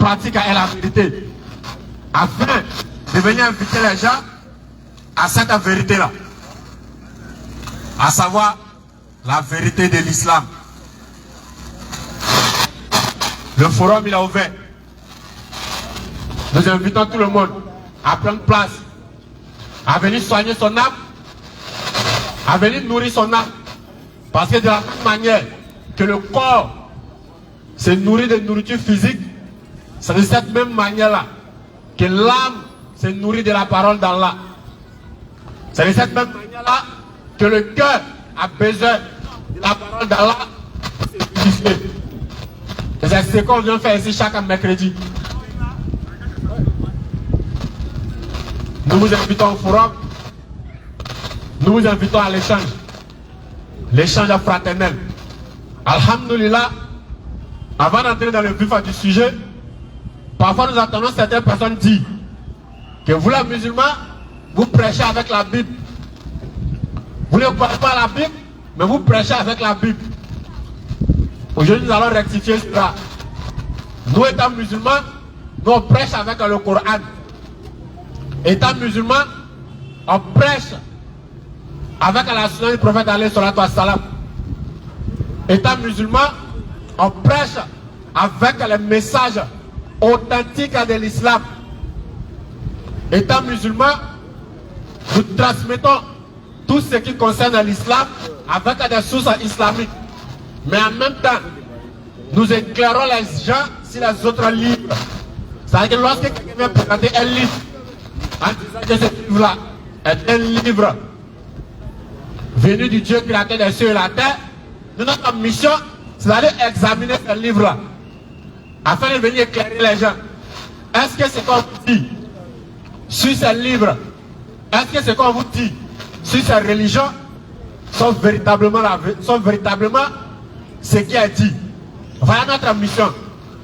pratique est la vérité, afin de venir inviter les gens à cette vérité-là, à savoir la vérité de l'islam. Le forum il a ouvert. Nous invitons tout le monde à prendre place, à venir soigner son âme, à venir nourrir son âme. Parce que de la même manière que le corps se nourrit de nourriture physique, c'est de cette même manière-là que l'âme se nourrit de la parole d'Allah. C'est de cette même manière-là que le cœur a besoin de la parole d'Allah pour se purifier. Et c'est ce qu'on vient faire ici chaque mercredi. Nous vous invitons au forum, nous vous invitons à l'échange fraternel. Alhamdulillah, avant d'entrer dans le vif du sujet, parfois nous entendons certaines personnes dire que vous les musulmans, vous prêchez avec la Bible. Vous ne parlez pas la Bible, mais vous prêchez avec la Bible. Aujourd'hui, nous allons rectifier cela. Nous, étant musulmans, nous on prêche avec le Coran. Étant musulmans, on prêche avec la sunna du prophète alayhi salatu wassalam. Étant musulmans, on prêche avec les messages authentiques de l'islam. Étant musulmans, nous transmettons tout ce qui concerne l'islam avec des sources islamiques. Mais en même temps, nous éclairons les gens sur les autres livres. C'est-à-dire que lorsque quelqu'un vient présenter un livre, en disant que ce livre-là est un livre venu du Dieu créateur des cieux et la terre, notre mission, c'est d'aller examiner ce livre-là, afin de venir éclairer les gens. Est-ce que ce qu'on vous dit sur ce livre, est-ce que ce qu'on vous dit sur ces religions sont véritablement ce qui est dit? Voilà notre mission.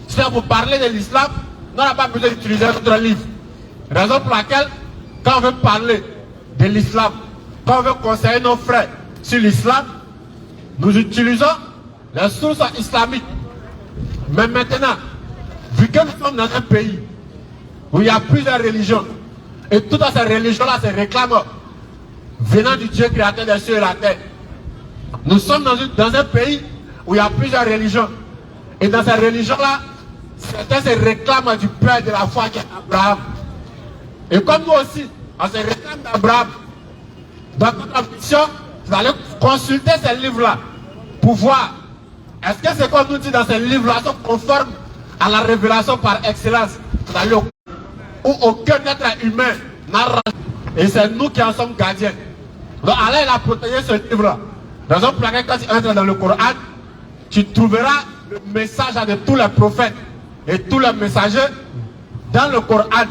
Si vous parlez de l'islam, nous n'avons pas besoin d'utiliser notre livre. Raison pour laquelle, quand on veut parler de l'islam, quand on veut conseiller nos frères sur l'islam, nous utilisons les sources islamiques. Mais maintenant, vu que nous sommes dans un pays où il y a plusieurs religions, et toutes ces religions-là se réclament venant du Dieu créateur des cieux et la terre, nous sommes dans un pays où il y a plusieurs religions. Et dans ces religions-là, certains se réclament du père de la foi qui est Abraham. Et comme nous aussi, on se réclame d'Abraham. Donc notre mission, c'est d'aller consulter ces livres-là pour voir est-ce que ce qu'on nous dit dans ces livres-là sont conformes à la révélation par excellence où aucun être humain n'a rendu. Et c'est nous qui en sommes gardiens. Donc Allah il a protégé ce livre-là. Raison pour laquelle quand tu entres dans le Coran, tu trouveras le message de tous les prophètes et tous les messagers dans le Coran.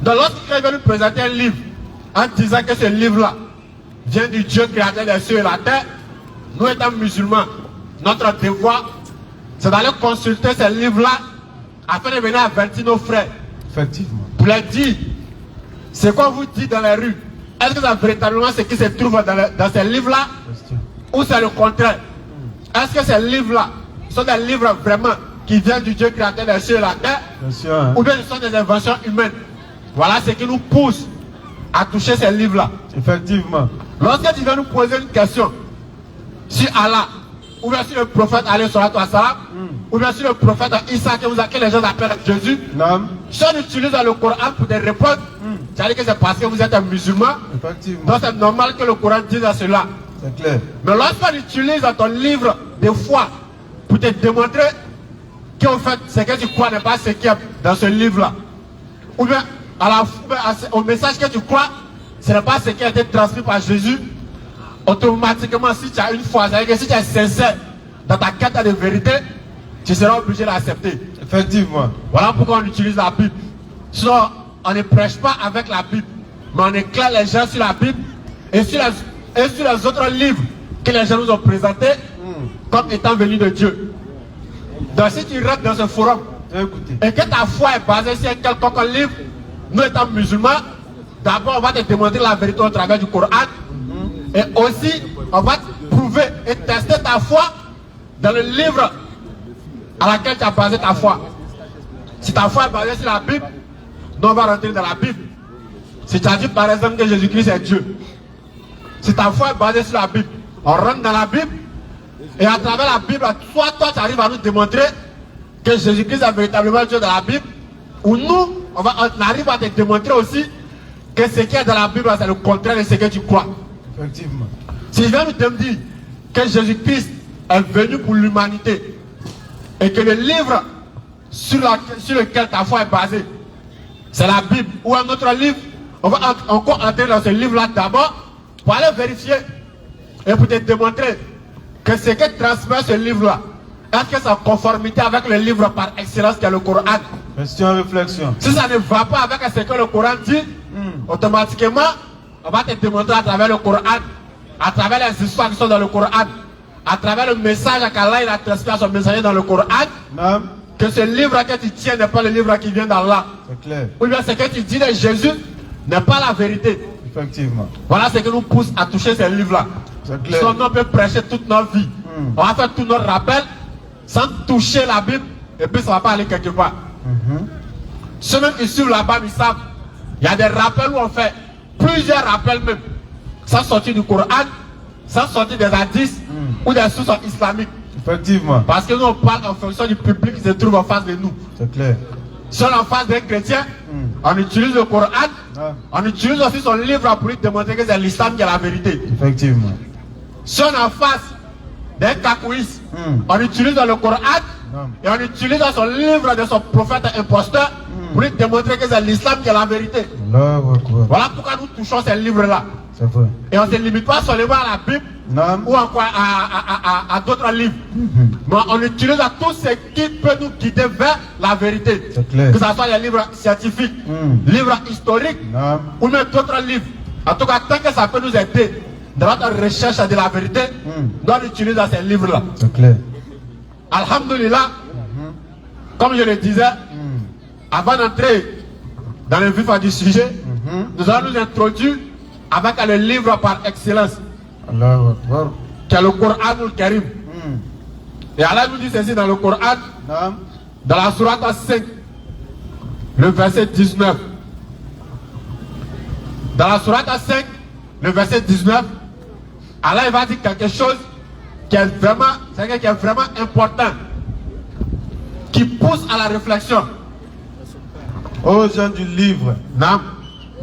Donc lorsqu'il vient nous présenter un livre en disant que ce livre-là vient du Dieu créateur des cieux et la terre, nous étant musulmans, notre devoir, c'est d'aller consulter ce livre-là afin de venir avertir nos frères. Effectivement. Pour leur dire, ce qu'on vous dit dans les rues, est-ce que c'est véritablement ce qui se trouve dans ces livres-là ou c'est le contraire? Est-ce que ces livres-là sont des livres vraiment qui viennent du Dieu créateur des cieux et la terre, ou bien ce sont des inventions humaines? Voilà ce qui nous pousse à toucher ces livres-là. Effectivement. Lorsque tu viens nous poser une question sur Allah, ou bien sur le prophète alayhi salatu wassalam, ou bien sur le prophète Issa que les gens appellent Jésus, si on utilise le Coran pour des réponses, c'est-à-dire que c'est parce que vous êtes un musulman, donc c'est normal que le Coran dise à cela. C'est clair. Mais lorsqu'on utilise ton livre de foi pour te démontrer qu'en fait ce que tu crois n'est pas ce qu'il y a dans ce livre-là, ou bien au message que tu crois, ce n'est pas ce qui a été transmis par Jésus, automatiquement si tu as une foi, c'est-à-dire que si tu es sincère dans ta quête de vérité, tu seras obligé d'accepter. Effectivement. Voilà pourquoi on utilise la Bible. Sinon, on ne prêche pas avec la Bible, mais on éclaire les gens sur la Bible et sur les autres livres que les gens nous ont présentés comme étant venus de Dieu. Donc si tu rentres dans ce forum et que ta foi est basée sur quelconque livre, nous étant musulmans, d'abord on va te demander la vérité au travers du Coran, et aussi on va te prouver et tester ta foi dans le livre à laquelle tu as basé ta foi. Si ta foi est basée sur la Bible, nous on va rentrer dans la Bible. Si tu as dit par exemple que Jésus-Christ est Dieu, si ta foi est basée sur la Bible, on rentre dans la Bible et à travers la Bible, soit toi tu arrives à nous démontrer que Jésus-Christ est véritablement Dieu dans la Bible, ou nous, on arrive à te démontrer aussi que ce qui est dans la Bible, c'est le contraire de ce que tu crois. Effectivement. Si je viens de me dire que Jésus-Christ est venu pour l'humanité et que le livre sur lequel ta foi est basée, c'est la Bible ou un autre livre, on va encore entrer dans ce livre-là d'abord pour aller vérifier et pour te démontrer que ce que transmet ce livre-là, est-ce que c'est en conformité avec le livre par excellence qui est le Coran? Question, réflexion. Si ça ne va pas avec ce que le Coran dit, automatiquement, on va te démontrer à travers le Coran, à travers les histoires qui sont dans le Coran, à travers le message qu'Allah a transmis à son messager dans le Coran, que ce livre que tu tiens n'est pas le livre qui vient d'Allah. C'est clair. Ou bien ce que tu dis de Jésus n'est pas la vérité. Effectivement. Voilà ce qui nous pousse à toucher ces livres-là. C'est clair. Sinon, on peut prêcher toute notre vie. On va faire tous nos rappels sans toucher la Bible et puis ça ne va pas aller quelque part. Ceux même qui suivent là-bas, ils savent. Il y a des rappels où on fait plusieurs rappels même, sans sortir du Coran, sans sortir des hadiths ou des sources islamiques. Effectivement. Parce que nous on parle en fonction du public qui se trouve en face de nous. C'est clair. Si on est en face d'un chrétien, on utilise le Coran, on utilise aussi son livre pour lui démontrer que c'est l'islam qui est la vérité. Effectivement. Si on est en face d'un kakouïs, on utilise le Coran et on utilise son livre de son prophète imposteur pour lui démontrer que c'est l'islam qui est la vérité. Voilà pourquoi nous touchons ces livres-là. C'est vrai. Et on ne se limite pas seulement à la Bible ou encore à d'autres livres. Mais on utilise à tout ce qui peut nous guider vers la vérité. C'est clair. Que ce soit les livres scientifiques, livres historiques ou même d'autres livres. En tout cas, tant que ça peut nous aider dans notre recherche de la vérité, on utilise ces livres-là. C'est clair. Alhamdulillah, comme je le disais, avant d'entrer dans le vif du sujet, nous allons nous introduire avec le livre par excellence, qui est le Coran al-Karim. Et Allah nous dit ceci dans le Coran, dans la sourate 5, le verset 19. Dans la sourate 5, le verset 19, Allah va dire quelque chose qui est vraiment important, qui pousse à la réflexion. Ô gens du livre,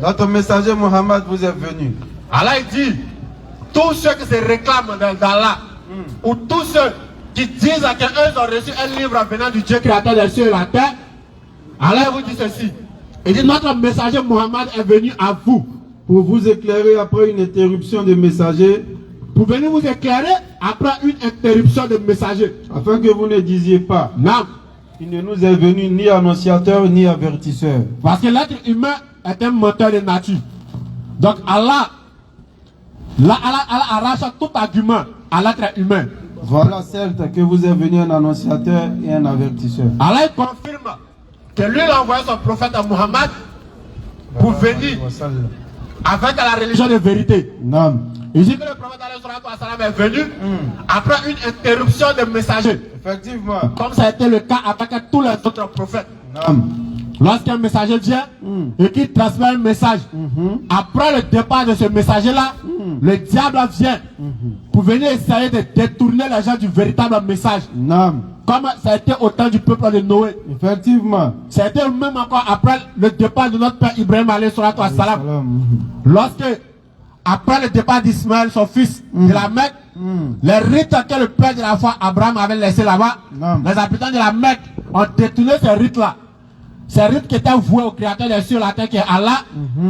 notre messager Mohammed vous est venu. Allah dit, tous ceux qui se réclament d'Allah, ou tous ceux qui disent qu'eux ont reçu un livre venant du Dieu créateur des cieux et la terre, Allah vous dit ceci. Il dit, notre messager Mohammed est venu à vous pour vous éclairer après une interruption de messager, pour venir vous éclairer après une interruption de messager, afin que vous ne disiez pas, non, il ne nous est venu ni annonciateur ni avertisseur. Parce que l'être humain est un menteur de nature. Donc Allah arrache tout argument à l'être humain. Voilà certes que vous êtes venu un annonciateur et un avertisseur. Allah confirme que lui a envoyé son prophète à Muhammad pour venir avec la religion de vérité. Non. Il dit que le prophète est venu après une interruption de messager. Effectivement. Comme ça a été le cas avec tous les autres prophètes. Non. Lorsqu'un messager vient et qu'il transmet un message, après le départ de ce messager-là, le diable vient pour venir essayer de détourner les gens du véritable message. Non. Comme ça a été au temps du peuple de Noé. Effectivement. Ça a été même encore après le départ de notre père Ibrahim alayhi salatu wassalam. Lorsque, après le départ d'Ismaël, son fils, de la Mecque, les rites que le père de la foi Abraham avait laissés là-bas, les habitants de la Mecque ont détourné ces rites-là. Ces rites qui étaient voués au créateur des cieux et la terre qui est Allah,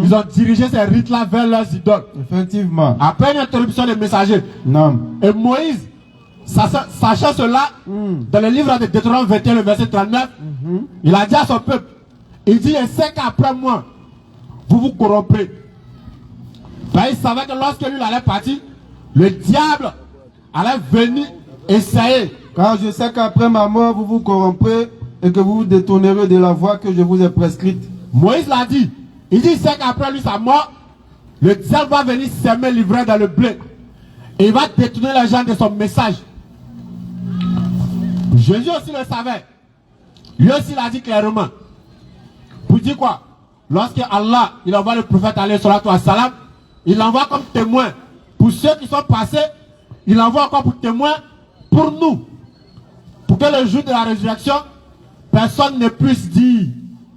ils ont dirigé ces rites-là vers leurs idoles. Effectivement. Après une interruption des messagers. Non. Et Moïse, sachant cela, dans le livre de Deutéronome 21, le verset 39, il a dit à son peuple, il dit, je sais qu'après moi, vous vous corrompez. Ben, il savait que lorsque lui allait partir, le diable allait venir essayer. Car je sais qu'après ma mort, vous vous corromprez et que vous vous détournerez de la voie que je vous ai prescrite. Moïse l'a dit. Il dit, il sait qu'après lui sa mort, le diable va venir s'aimer l'ivraie dans le blé. Et il va détourner les gens de son message. Jésus aussi le savait. Lui aussi l'a dit clairement. dire quoi? Lorsque Allah, il envoie le prophète alayhi salatu wassalam, il l'envoie comme témoin. Pour ceux qui sont passés, il l'envoie encore pour témoin pour nous. Pour que le jour de la résurrection, personne ne puisse dire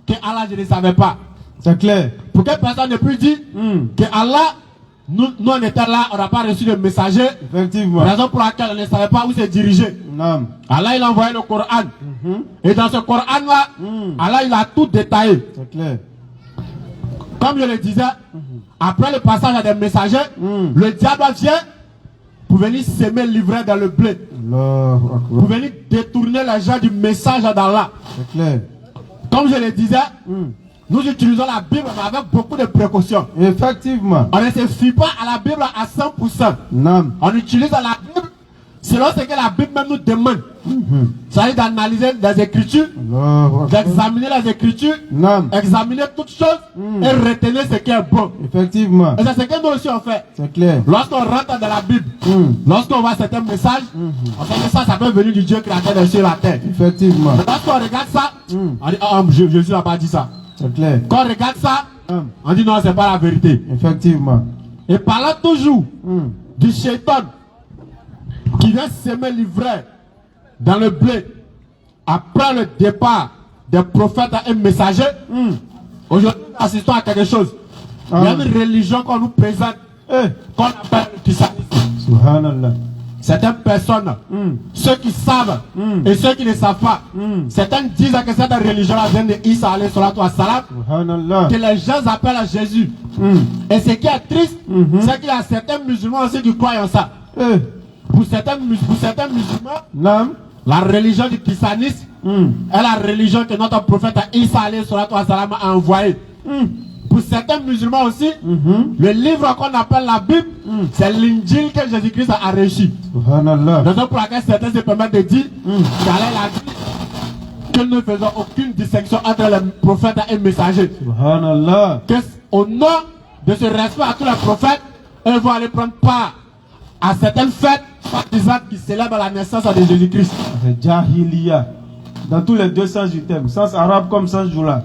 que Allah, je ne savais pas. C'est clair. Pour que personne ne puisse dire que Allah, nous on était là, on n'a pas reçu le messager. Effectivement. Raison pour laquelle on ne savait pas où se diriger. Naam. Allah, il a envoyé le Coran. Et dans ce Coran-là, Allah, il a tout détaillé. C'est clair. Comme je le disais, après le passage à des messagers, le diable vient pour venir s'aimer l'ivraie dans le blé. Allahu Akbar. Pour venir détourner les gens du message d'Allah. C'est clair. Comme je le disais, nous utilisons la Bible mais avec beaucoup de précautions. Effectivement. On ne se fie pas à la Bible à 100%. Naam. On utilise la Bible selon ce que la Bible même nous demande. C'est-à-dire d'analyser les Écritures, Allahu Akbar. d'examiner les Écritures, Naam. examiner toutes choses et retenir ce qui est bon. Effectivement. Et c'est ce que nous aussi on fait. C'est clair. Lorsqu'on rentre dans la Bible, lorsqu'on voit certains messages, on sait que ça peut venir du Dieu créateur des cieux et la terre. Effectivement. Mais lorsqu'on regarde ça, on dit, oh, Jésus n'a pas dit ça. C'est clair. Quand on regarde ça, on dit non, c'est pas la vérité. Effectivement. Et parlant toujours du shaitan qui vient s'aimer l'ivraie dans le blé après le départ des prophètes et messagers, aujourd'hui nous assistons à quelque chose. Il y a une religion qu'on nous présente, qu'on appelle le christianisme. Subhanallah. Certaines personnes, ceux qui savent et ceux qui ne savent pas, certains disent que cette religion-là vient de Isa alayhi salatu wassalam, Subhanallah. que les gens appellent à Jésus. Et ce qui est triste, c'est qu'il y a certains musulmans aussi qui croient en ça. Pour certains musulmans, Naam. la religion du christianisme est la religion que notre prophète Isa alayhi salatu wassalam a envoyée. Pour certains musulmans aussi, le livre qu'on appelle la Bible, c'est l'Injil que Jésus-Christ a reçu. Subhanallah. Raison pour laquelle certains se permettent de dire qu'Allah a dit que nous ne faisons aucune distinction entre les prophètes et les messagers. Subhanallah. Que au nom de ce respect à tous les prophètes, eux vont aller prendre part à certaines fêtes partisanes qui célèbrent la naissance de Jésus-Christ. C'est Jahiliya. Dans tous les deux sens du terme. Sens arabe comme sens joula.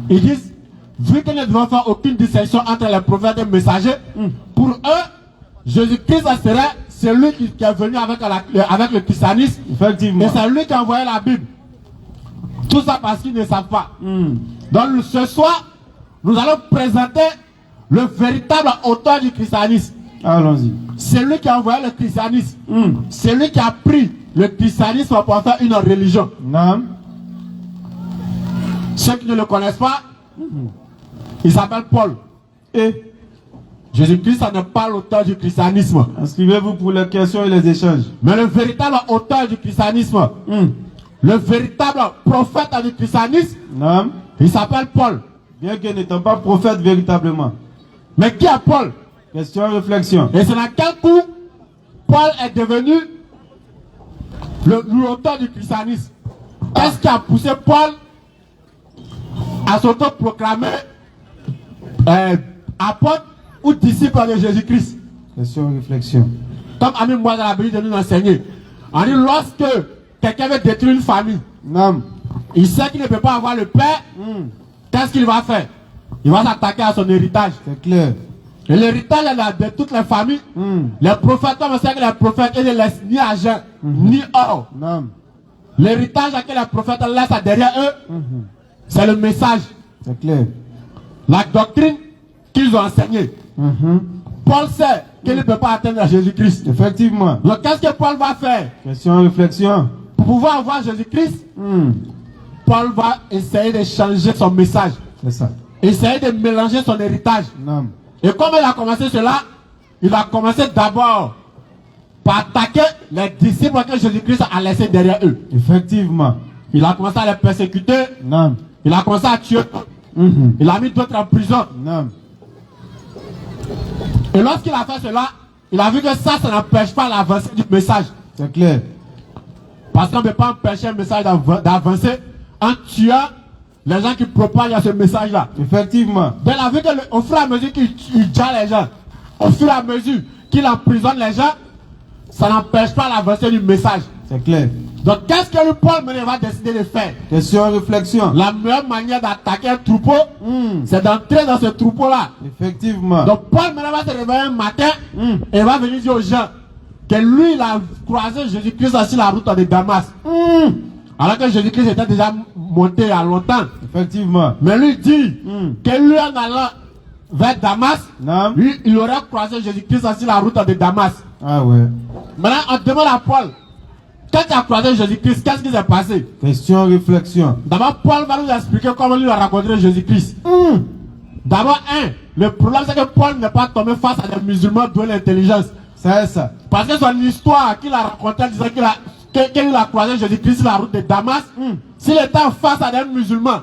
Ils disent, vu que nous ne devons faire aucune distinction entre les prophètes et les messagers, pour eux, Jésus-Christ serait celui qui est venu avec le christianisme. Effectivement. Et c'est lui qui a envoyé la Bible. Tout ça parce qu'ils ne savent pas. Donc ce soir, nous allons présenter le véritable auteur du christianisme. Allons-y. C'est lui qui a envoyé le christianisme. C'est lui qui a pris le christianisme pour faire une religion. Naam. Ceux qui ne le connaissent pas, il s'appelle Paul. Et Jésus-Christ n'est pas l'auteur du christianisme. inscrivez-vous pour les questions et les échanges. Mais le véritable auteur du christianisme, le véritable prophète du christianisme, Naam. il s'appelle Paul. Bien que n'étant pas prophète véritablement. Mais qui est Paul? Question, réflexion. Et c'est dans quel coup Paul est devenu l'auteur du christianisme? Qu'est-ce qui a poussé Paul à s'auto-proclamer apôtre ou disciple de Jésus-Christ? Question, réflexion. Comme Ami moi dans la Bible de nous enseigner. On dit lorsque quelqu'un veut détruire une famille, Naam. il sait qu'il ne peut pas avoir le père, qu'est-ce qu'il va faire? Il va s'attaquer à son héritage. C'est clair. Et l'héritage de toutes les familles, les prophètes, comme on sait que les prophètes, ils ne laissent ni argent, ni or. Naam. L'héritage que les prophètes laissent derrière eux, c'est le message, C'est clair. la doctrine qu'ils ont enseignée. Paul sait qu'il ne peut pas atteindre Jésus-Christ. Effectivement. Donc qu'est-ce que Paul va faire? Question, réflexion. Pour pouvoir avoir Jésus-Christ, Paul va essayer de changer son message, C'est ça. essayer de mélanger son héritage. Naam. Et comme il a commencé cela, il a commencé d'abord par attaquer les disciples que Jésus-Christ a laissés derrière eux. Effectivement. Il a commencé à les persécuter, Naam. il a commencé à tuer, il a mis d'autres en prison. Naam. Et lorsqu'il a fait cela, il a vu que ça n'empêche pas l'avancée du message. C'est clair. Parce qu'on ne peut pas empêcher un message d'avancer en tuant les gens qui propagent ce message-là. Effectivement. Donc il a vu qu'au fur et à mesure qu'il tue les gens, au fur et à mesure qu'il emprisonne les gens, ça n'empêche pas l'avancée du message. C'est clair. Donc, qu'est-ce que le Paul maintenant va décider de faire? Question, réflexion. La meilleure manière d'attaquer un troupeau, c'est d'entrer dans ce troupeau-là. Effectivement. Donc, Paul maintenant va se réveiller un matin et va venir dire aux gens que lui, il a croisé Jésus-Christ sur la route de Damas. Alors que Jésus-Christ était déjà monté il y a longtemps. Effectivement. Mais lui dit que lui, en allant vers Damas, Non. lui, il aurait croisé Jésus-Christ sur la route de Damas. Ah ouais. Maintenant, on demande à Paul, quand tu as croisé Jésus-Christ, qu'est-ce qui s'est passé? Question, réflexion. D'abord, Paul va nous expliquer comment lui a rencontré Jésus-Christ. D'abord, le problème c'est que Paul n'est pas tombé face à des musulmans doués d'intelligence. C'est ça. Parce que son histoire qu'il a racontée en disant qu'il a croisé Jésus-Christ sur la route de Damas, s'il était face à des musulmans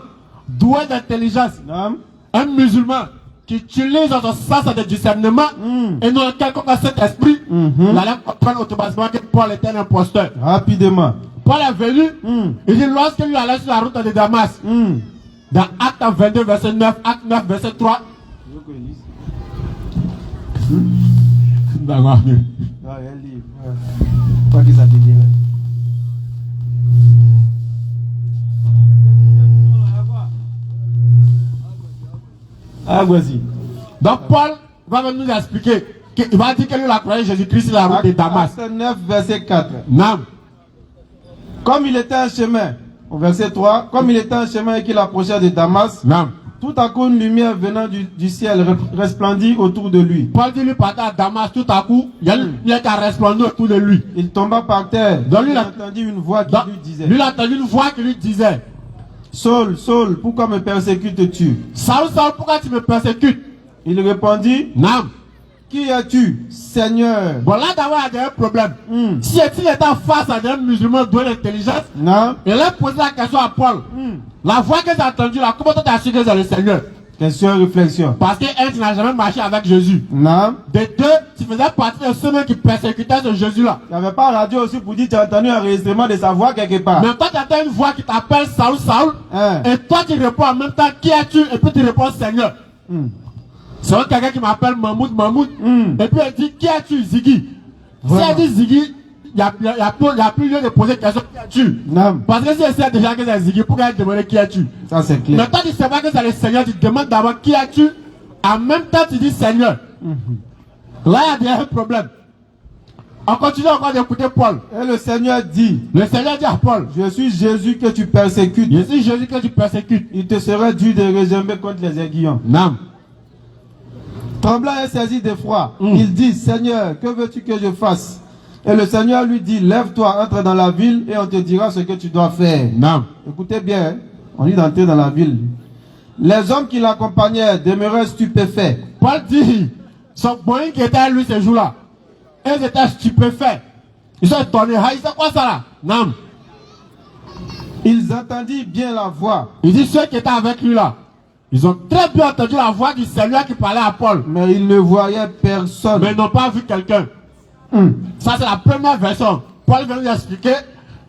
doués d'intelligence, Non. un musulman qui utilise son sens de discernement et non quelconque cet esprit, il allait comprendre automatiquement que Paul était un imposteur. Rapidement. Paul est venu, il dit lorsque lui allait sur la route de Damas, dans Acte 22, verset 9, Acte 9, verset 3. D'accord. Ah, elle dit. Pas que ça te dit. Ah, vas-y. Donc Paul va nous expliquer, il va dire que lui a croisé Jésus-Christ sur la route de Damas. Acte 9, verset 4. Non. Comme il était en chemin, au verset 3, comme il était en chemin et qu'il approchait de Damas, Non. tout à coup une lumière venant du ciel resplendit autour de lui. Paul dit lui partait à Damas, tout à coup, il y a une lumière qui a resplendu autour de lui. Il tomba par terre. Donc, lui, il il a- entendit une voix qui Donc, lui disait, lui il a entendu une voix qui lui disait, Saul, Saul, pourquoi me persécutes-tu? Saul, Saul, pourquoi tu me persécutes? Il répondit, Non. qui es-tu, Seigneur? Bon là d'abord il y a un problème. Si il était face à des musulmans doués d'intelligence, Non. il a posé la question à Paul. La voix que tu as entendue là, comment tu as su que c'est le Seigneur? Question, réflexion. Parce que un, tu n'as jamais marché avec Jésus. Non. De deux, tu faisais partie de ceux qui persécutaient ce Jésus-là. Il n'y avait pas radio aussi pour dire tu as entendu un enregistrement de sa voix quelque part. Mais toi, tu entends une voix qui t'appelle Saul, Saul. Hein. Et toi, tu réponds en même temps, qui es-tu? Et puis tu réponds Seigneur. C'est quelqu'un qui m'appelle Mahmoud, Mahmoud. Et puis elle dit, qui es-tu, Ziggy? Vraiment. Si elle dit Ziggy, il n'y a plus lieu de poser question, qui es-tu? Non. Parce que si elle sait déjà que c'est Ziggy, pourquoi elle demande qui es-tu? Ça c'est Mais clair. toi, tu ne sais pas que c'est le Seigneur, tu demandes d'abord qui es-tu? En même temps, tu dis Seigneur. Là, il y a un problème. On continue encore d'écouter Paul. Et le Seigneur dit, Le Seigneur dit à Paul, je suis Jésus que tu persécutes. je suis Jésus que tu persécutes. Il te serait dû de réserver contre les aiguillons. Non. Tremblant et saisi d'effroi, il dit, Seigneur, que veux-tu que je fasse? Et le Seigneur lui dit, lève-toi, entre dans la ville et on te dira ce que tu dois faire. Non. Écoutez bien, hein. On dit d'entrer dans la ville. Les hommes qui l'accompagnaient demeuraient stupéfaits. Paul dit, son moyen qui était à lui ce jour-là, ils étaient stupéfaits. Ils sont étonnés. Ah, c'est quoi ça là? Non. Ils entendirent bien la voix, Il dit, ceux qui étaient avec lui là, ils ont très bien entendu la voix du Seigneur qui parlait à Paul. mais ils ne voyaient personne. Mais ils n'ont pas vu quelqu'un. Ça, c'est la première version. Paul vient nous expliquer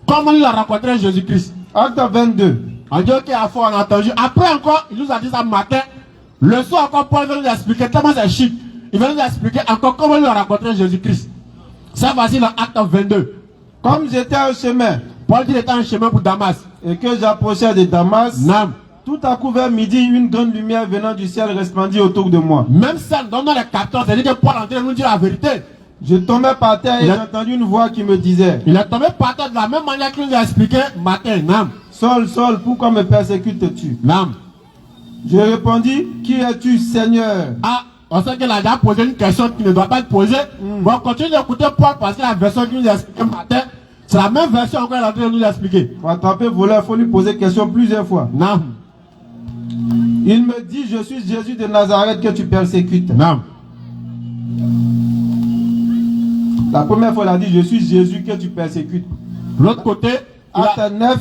comment il a rencontré Jésus-Christ. Acte 22. On dit, ok, à fois on a entendu. Après encore, il nous a dit ça matin. Le soir encore, Paul vient nous expliquer tellement c'est chic. Il va nous expliquer encore comment il a rencontré Jésus-Christ. Ça, voici dans Acte 22. Comme j'étais au chemin Paul dit qu'il était en chemin pour Damas. et que j'approchais de Damas, Non. tout à coup vers midi, une grande lumière venant du ciel resplendit autour de moi. Même ça, dans les capteurs, c'est-à-dire que Paul est en train de nous dire la vérité. Je tombais par terre et Il a- j'ai entendu une voix qui me disait, Il est tombé par terre de la même manière qu'il nous a expliqué matin. Non. Saul, Saul, pourquoi me persécutes-tu? Non. Je répondis, qui es-tu, Seigneur? Ah, on sait qu'il a déjà posé une question qui ne doit pas être posée. Bon, on continue d'écouter Paul parce que la version qu'il nous a expliqué matin, c'est la même version encore qu'il est en train de nous expliquer. Pour attraper voleur, il faut lui poser question plusieurs fois. Non. Il me dit, je suis Jésus de Nazareth que tu persécutes. Non. La première fois, il a dit, je suis Jésus que tu persécutes. L'autre côté, il a- Acte 9,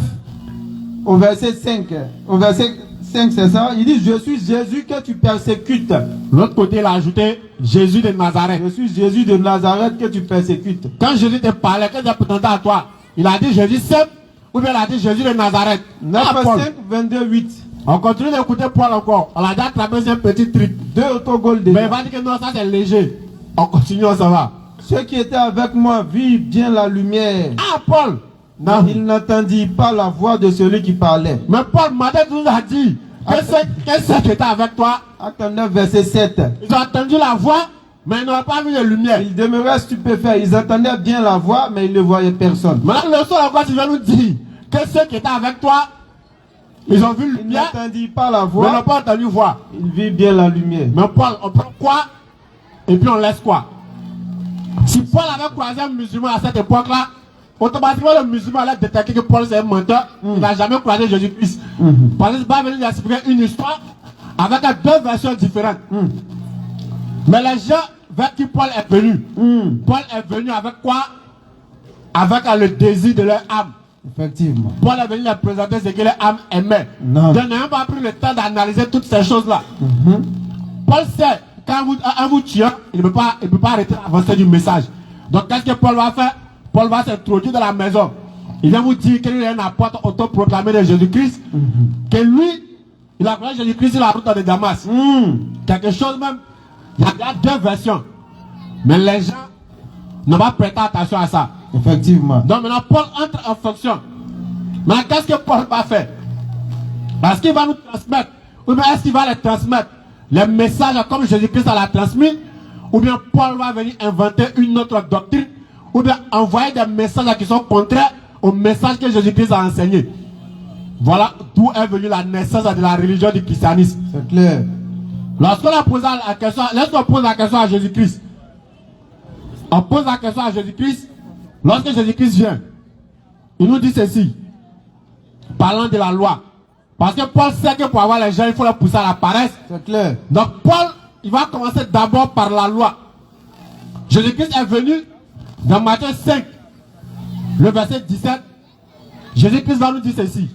au verset 5. Au verset 5, c'est ça. Il dit, je suis Jésus que tu persécutes. l'autre côté, il a ajouté Jésus de Nazareth. Je suis Jésus de Nazareth que tu persécutes. Quand Jésus te parlait, quand il a présenté à toi, il a dit Jésus simple ou bien il a dit Jésus de Nazareth. 9, Ah, Paul. 5, 22, 8. On continue d'écouter Paul encore. On a déjà attrapé un petit truc. 2 autogols Mais il déjà. va dire que non, ça c'est léger. On continue, on s'en va. Ceux qui étaient avec moi vivent bien la lumière. Ah, Paul, Mais il n'entendit pas la voix de celui qui parlait. Mais Paul matin nous a dit, qu'est-ce qui était avec toi? Acte 9, verset 7. Ils ont entendu la voix, mais ils n'ont pas vu de lumière. Ils demeuraient stupéfaits. Ils entendaient bien la voix, mais ils ne voyaient personne. Maintenant, le soir, la voix, tu viens nous dire que ceux qui étaient avec toi, ils ont vu Ils lumière, n'entendit pas la mais ils n'ont voix. pas entendu voix. Ils vivent bien la lumière. Mais Paul, on prend quoi et puis on laisse quoi? Si Paul avait croisé un musulman à cette époque-là, automatiquement le musulman allait détecter que Paul c'est un menteur. Il n'a jamais croisé Jésus-Christ. Parce que c'est pas venu expliquer une histoire avec deux versions différentes. Mais les gens vers qui Paul est venu, Paul est venu avec quoi? Avec le désir de leur âme. Effectivement. Paul est venu leur présenter ce que leur âme aimait. Non. Donc n'ayant pas pris le temps d'analyser toutes ces choses-là. Paul sait, quand vous tuez, il ne peut pas arrêter d'avancer du message. Donc qu'est-ce que Paul va faire? Paul va s'introduire dans la maison. Il vient vous dire qu'il est un apôtre autoproclamé de Jésus-Christ. Que lui, il a connu Jésus-Christ sur la route de Damas. Quelque chose même, il y a deux versions. Mais les gens n'ont pas prêté attention à ça. Effectivement. Donc maintenant, Paul entre en fonction. Mais qu'est-ce que Paul va faire? Est-ce qu'il va nous transmettre? Ou bien est-ce qu'il va les transmettre? Les messages comme Jésus-Christ l'a transmis? Ou bien Paul va venir inventer une autre doctrine? Ou bien envoyer des messages qui sont contraires au message que Jésus-Christ a enseigné? Voilà d'où est venue la naissance de la religion du christianisme. C'est clair. Lorsqu'on pose la question, lorsqu'on pose la question à Jésus-Christ, on pose la question à Jésus-Christ, lorsque Jésus-Christ vient, il nous dit ceci, parlant de la loi. Parce que Paul sait que pour avoir les gens, il faut les pousser à la paresse. C'est clair. Donc Paul, il va commencer d'abord par la loi. Jésus-Christ est venu dans Matthieu 5, le verset 17. Jésus-Christ va nous dire ceci.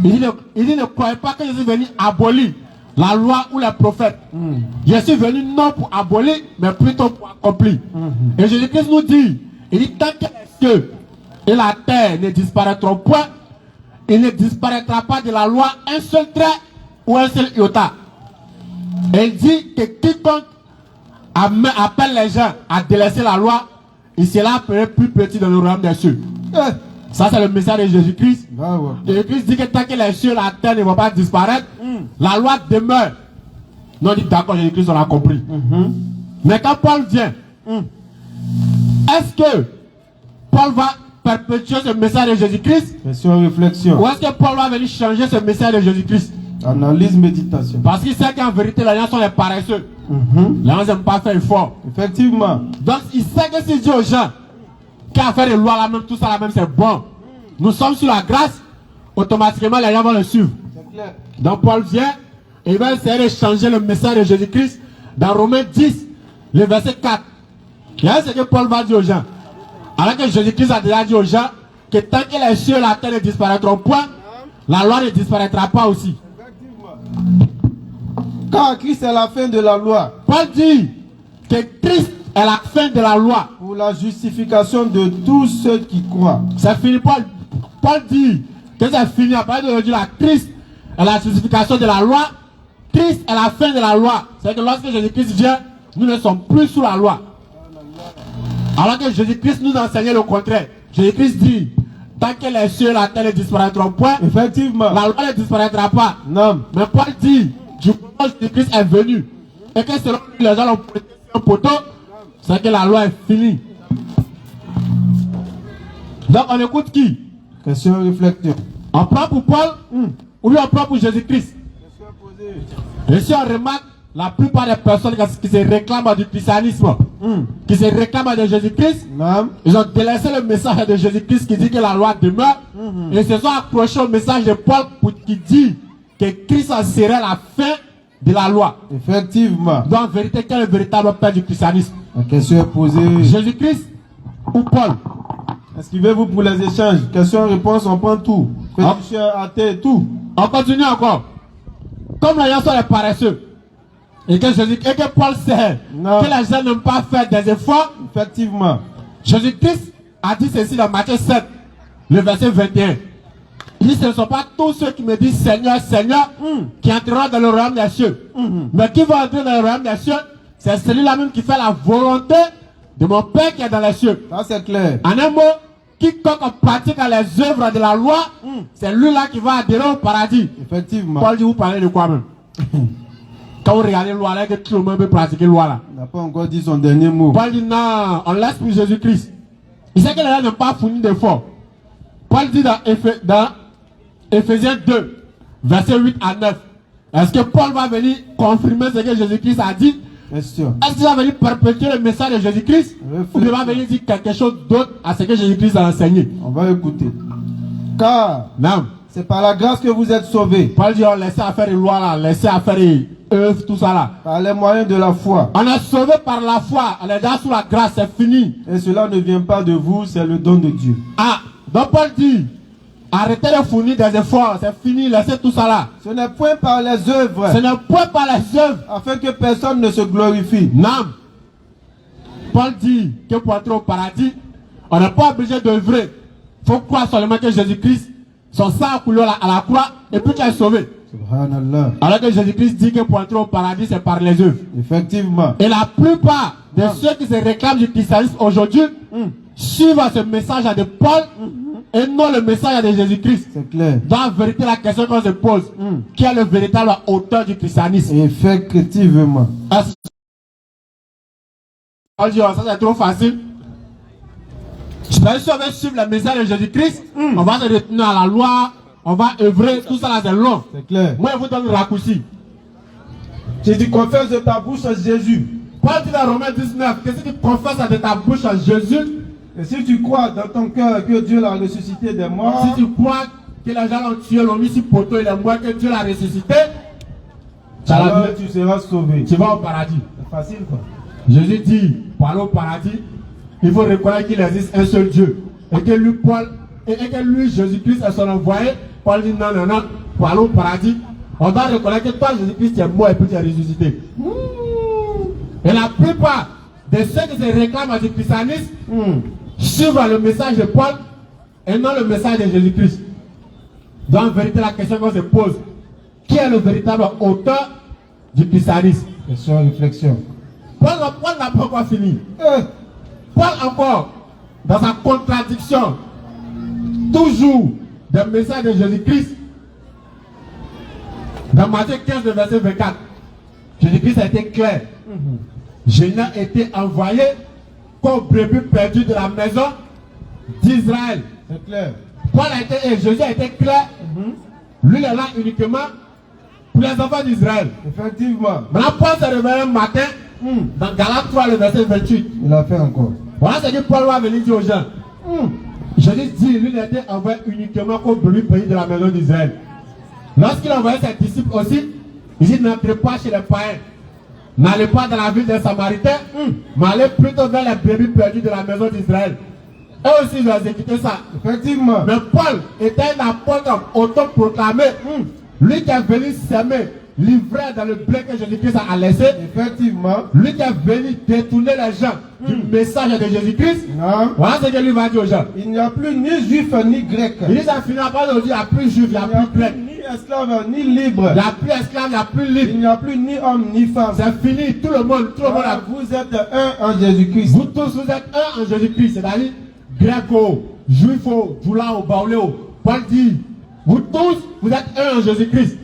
Il dit, ne croyez pas que je suis venu abolir la loi ou les prophètes. Je suis venu non pour abolir, mais plutôt pour accomplir. Et Jésus-Christ nous dit, il dit, tant que les cieux et la terre ne disparaîtront point, il ne disparaîtra pas de la loi un seul trait ou un seul iota. Et il dit que quiconque appelle les gens à délaisser la loi, il sera plus petit dans le royaume des cieux. Ça, c'est le message de Jésus-Christ. Jésus-Christ dit que tant que les cieux et la terre ne vont pas disparaître, la loi demeure. Nous on dit d'accord, Jésus-Christ, on a compris. Mais quand Paul vient, est-ce que Paul va perpétuer ce message de Jésus-Christ? Question, réflexion. Ou est-ce que Paul va venir changer ce message de Jésus-Christ? Analyse, méditation. Parce qu'il sait qu'en vérité, les gens sont les paresseux. Les gens n'aiment pas faire effort. Effectivement. Donc il sait que s'il dit aux gens qu'à faire des lois là même, tout ça là même, c'est bon. Nous sommes sur la grâce, automatiquement les gens vont le suivre. Donc Paul vient et il va essayer de changer le message de Jésus-Christ dans Romains 10, le verset 4. Et là, c'est que Paul va dire aux gens. Alors que Jésus-Christ a déjà dit aux gens que tant que les cieux et la terre ne disparaîtront point, la loi ne disparaîtra pas aussi. Car Christ est la fin de la loi. Paul dit que Christ est la fin de la loi. Pour la justification de tous ceux qui croient. C'est fini. Paul dit que c'est fini. À partir d'aujourd'hui, la Christ est la justification de la loi. Christ est la fin de la loi. C'est que lorsque Jésus-Christ vient, nous ne sommes plus sous la loi. Alors que Jésus-Christ nous enseignait le contraire. Jésus-Christ dit, tant que les cieux et la terre ne disparaîtront point, Effectivement. la loi ne disparaîtra pas. Non. Mais Paul dit, du moment où Jésus-Christ est venu, et que selon lui, les gens l'ont prêté un poteau, c'est que la loi est finie. Donc on écoute qui? Question, réflexion. On prend pour Paul ou bien on prend pour Jésus-Christ? Et si on remarque, la plupart des personnes qui se réclament du christianisme, qui se réclament de Jésus-Christ, ils ont délaissé le message de Jésus-Christ qui dit que la loi demeure, et ils se sont accrochés au message de Paul qui dit que Christ en serait la fin de la loi. Effectivement. Donc en vérité, quel est le véritable père du christianisme? La question est posée. Jésus-Christ ou Paul? Inscrivez-vous pour les échanges. Question-réponse, on prend tout. Féticheur, athée, tout. On continue encore. Comme les gens sont les paresseux, et que Paul sait que les gens n'aiment pas faire des efforts, effectivement, Jésus-Christ a dit ceci dans Matthieu 7, le verset 21. Il dit, ce ne sont pas tous ceux qui me disent Seigneur, Seigneur, qui entreront dans le royaume des cieux. Mais qui va entrer dans le royaume des cieux, c'est celui-là même qui fait la volonté de mon Père qui est dans les cieux. Ça c'est clair. En un mot, quiconque pratique les œuvres de la loi, c'est lui-là qui va adhérer au paradis. Effectivement. Paul dit, vous parlez de quoi même? Quand vous regardez la loi, là, que tout le monde peut pratiquer la loi là. Il n'a pas encore dit son dernier mot. Paul dit, non, on laisse pour Jésus-Christ. Il sait que les gens n'ont pas fourni d'efforts. Paul dit dans Éphésiens 2, versets 8 à 9. Est-ce que Paul va venir confirmer ce que Jésus-Christ a dit? Bien sûr. Est-ce qu'il va venir perpétuer le message de Jésus-Christ? Ou il va venir dire quelque chose d'autre à ce que Jésus-Christ a enseigné? On va écouter. Car Non. c'est par la grâce que vous êtes sauvés. Paul dit, on laisse à faire les lois là, laissez à faire les œuvres, tout ça là. Par les moyens de la foi. On est sauvé par la foi, on est dans sous la grâce, c'est fini. Et cela ne vient pas de vous, c'est le don de Dieu. Ah, donc Paul dit, arrêtez de fournir des efforts, c'est fini, laissez tout ça là. Ce n'est point par les œuvres, Ce n'est point par les œuvres. afin que personne ne se glorifie. Non. Paul dit que pour entrer au paradis, on n'est pas obligé d'œuvrer. Il faut croire seulement que Jésus-Christ, son sang a coulé à la croix, et puis tu es sauvé. Subhanallah. Alors que Jésus-Christ dit que pour entrer au paradis, c'est par les œuvres. Effectivement. Et la plupart de ceux qui se réclament du christianisme aujourd'hui suivent ce message de Paul et non le message de Jésus-Christ. C'est clair. Dans la vérité, la question qu'on se pose, qui est le véritable auteur du christianisme? Effectivement. On dit, oh, ça c'est trop facile. Si on veut suivre le message de Jésus-Christ, on va se retenir à la loi, on va œuvrer, tout ça là c'est long. C'est clair. Moi je vous donne le raccourci. Si tu confesses de ta bouche Jésus, Paul dit dans Romains 19 que si tu confesses de ta bouche à Jésus, et si tu crois dans ton cœur que Dieu l'a ressuscité des morts, si tu crois que les gens l'ont tué, l'ont mis sur poteau, il est mort, que Dieu l'a ressuscité, alors tu seras sauvé. Tu vas au paradis. C'est facile quoi. Jésus dit, pour aller au paradis, il faut reconnaître qu'il existe un seul Dieu. Et que lui, Paul, et que lui, Jésus-Christ, est son envoyé. Paul dit non, non, non, pour aller au paradis, on doit reconnaître que toi, Jésus-Christ, tu es mort et puis tu es ressuscité. Et la plupart de ceux qui se réclament du christianisme suivent le message de Paul et non le message de Jésus-Christ. Donc, en vérité, la question qu'on se pose, qui est le véritable auteur du christianisme? Question, réflexion. Paul n'a pas encore fini. Paul encore, dans sa contradiction, toujours des messages de Jésus-Christ. Dans Matthieu 15, verset 24, Jésus-Christ a été clair. Je n'ai été envoyé qu'aux brebis perdues de la maison d'Israël. C'est clair. Paul a été, et Jésus a été clair. Lui, il est là uniquement pour les enfants d'Israël. Effectivement. Maintenant, Paul s'est réveillé un matin, dans Galates 3, le verset 28. Il a fait encore. Voilà ce que Paul va venir dire aux gens. Jésus dit, lui, il a été envoyé uniquement qu'aux brebis perdues de la maison d'Israël. Lorsqu'il a envoyé ses disciples aussi, il dit, n'entrez pas chez les païens. N'allez pas dans la ville des Samaritains, mais allez plutôt vers les brebis perdues de la maison d'Israël. Eux aussi, ils ont exécuté ça. Effectivement. Mais Paul était un apôtre autoproclamé. Lui qui est venu s'aimer, livré dans le blé que Jésus-Christ a laissé. Effectivement. Lui qui est venu détourner les gens du message de Jésus-Christ. Non. Voilà ce que lui va dire aux gens. Il n'y a plus ni juif ni grec. Il dit, ça finira pas de dire, il n'y a plus juif, il n'y a plus grec. Ni esclave ni libre. Il n'y a plus esclave, il n'y a plus libre. Il n'y a plus ni homme ni femme. C'est fini, tout le monde a... Vous êtes un en Jésus-Christ. Vous tous, vous êtes un en Jésus-Christ. C'est-à-dire, gréco, juifo, djoulao, baoléo. Paul dit, vous tous, vous êtes un en Jésus-Christ.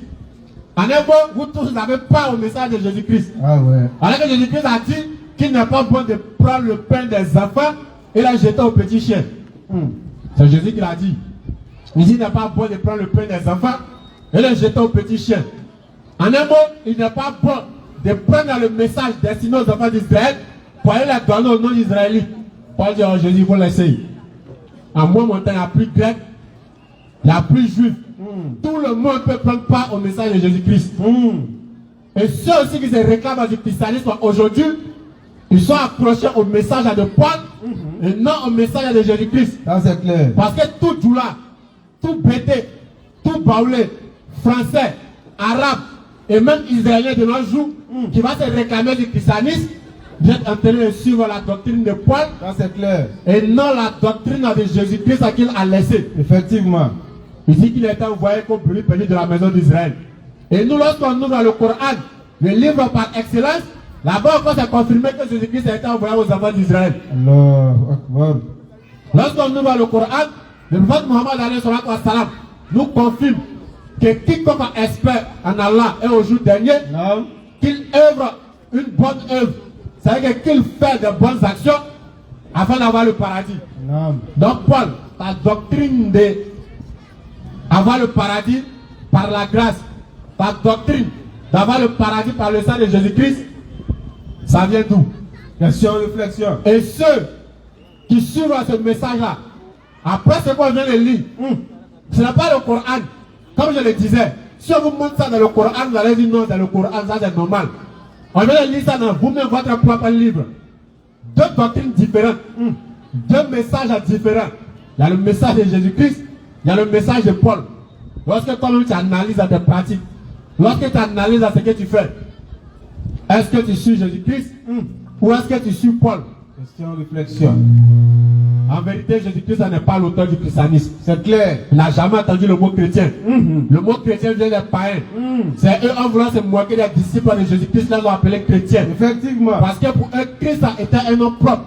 En un mot, vous tous, vous n'avez pas au message de Jésus-Christ. Ah ouais. Alors que Jésus-Christ a dit qu'il n'est pas bon de prendre le pain des enfants et la jeter aux petits chiens. C'est Jésus qui l'a dit. Il dit qu'il n'est pas bon de prendre le pain des enfants et le jeter aux petits chiens. En un mot, il n'est pas bon de prendre le message destiné aux enfants d'Israël pour aller la donner aux non-israélites. Paul dit, oh Jésus, il faut laisser. En moi, mon temps, il n'y a plus de grec, il n'y a plus de juifs. Tout le monde peut prendre part au message de Jésus-Christ. Et ceux aussi qui se réclament du christianisme aujourd'hui, ils sont accrochés au message de Paul et non au message de Jésus-Christ. Ça c'est clair. Parce que tout Djoula, tout Bété, tout Baoulé, français, arabe et même israélien de nos jours qui va se réclamer du christianisme, vient en train de suivre la doctrine de Paul. Ça c'est clair. Et non la doctrine de Jésus-Christ qu'il a laissé. Effectivement. Il dit qu'il a été envoyé comme brebis perdu de la maison d'Israël. Et nous, lorsqu'on ouvre le Coran, le livre par excellence, là-bas encore c'est confirmé que Jésus-Christ a été envoyé aux enfants d'Israël. Allahu Akbar. Lorsqu'on nous voit le Coran, le prophète Mohammed alayhi salatu wa salam nous confirme que quiconque espère en Allah et au jour dernier, qu'il œuvre une bonne œuvre, c'est-à-dire qu'il fait de bonnes actions afin d'avoir le paradis. Donc Paul, ta doctrine d'avoir le paradis par la grâce, ta doctrine d'avoir le paradis par le sang de Jésus-Christ, ça vient d'où? Question, réflexion. Et ceux qui suivent ce message-là, après ce qu'on vient de lire, ce n'est pas le Coran. Comme je le disais, si on vous montre ça dans le Coran, vous allez dire non, dans le Coran, ça c'est normal. On vient de lire ça dans vous-même votre propre livre. Deux doctrines différentes, deux messages différents. Il y a le message de Jésus-Christ, il y a le message de Paul. Lorsque toi-même tu analyses tes pratiques, lorsque tu analyses ce que tu fais, est-ce que tu suis Jésus-Christ ou est-ce que tu suis Paul? Question, réflexion. En vérité, Jésus-Christ n'est pas l'auteur du christianisme. C'est clair. Il n'a jamais entendu le mot chrétien. Le mot chrétien vient des païens. C'est eux, en voulant se moquer des disciples de Jésus-Christ, là, ils l'ont appelé chrétien. Effectivement. Parce que pour eux, Christ était un homme propre.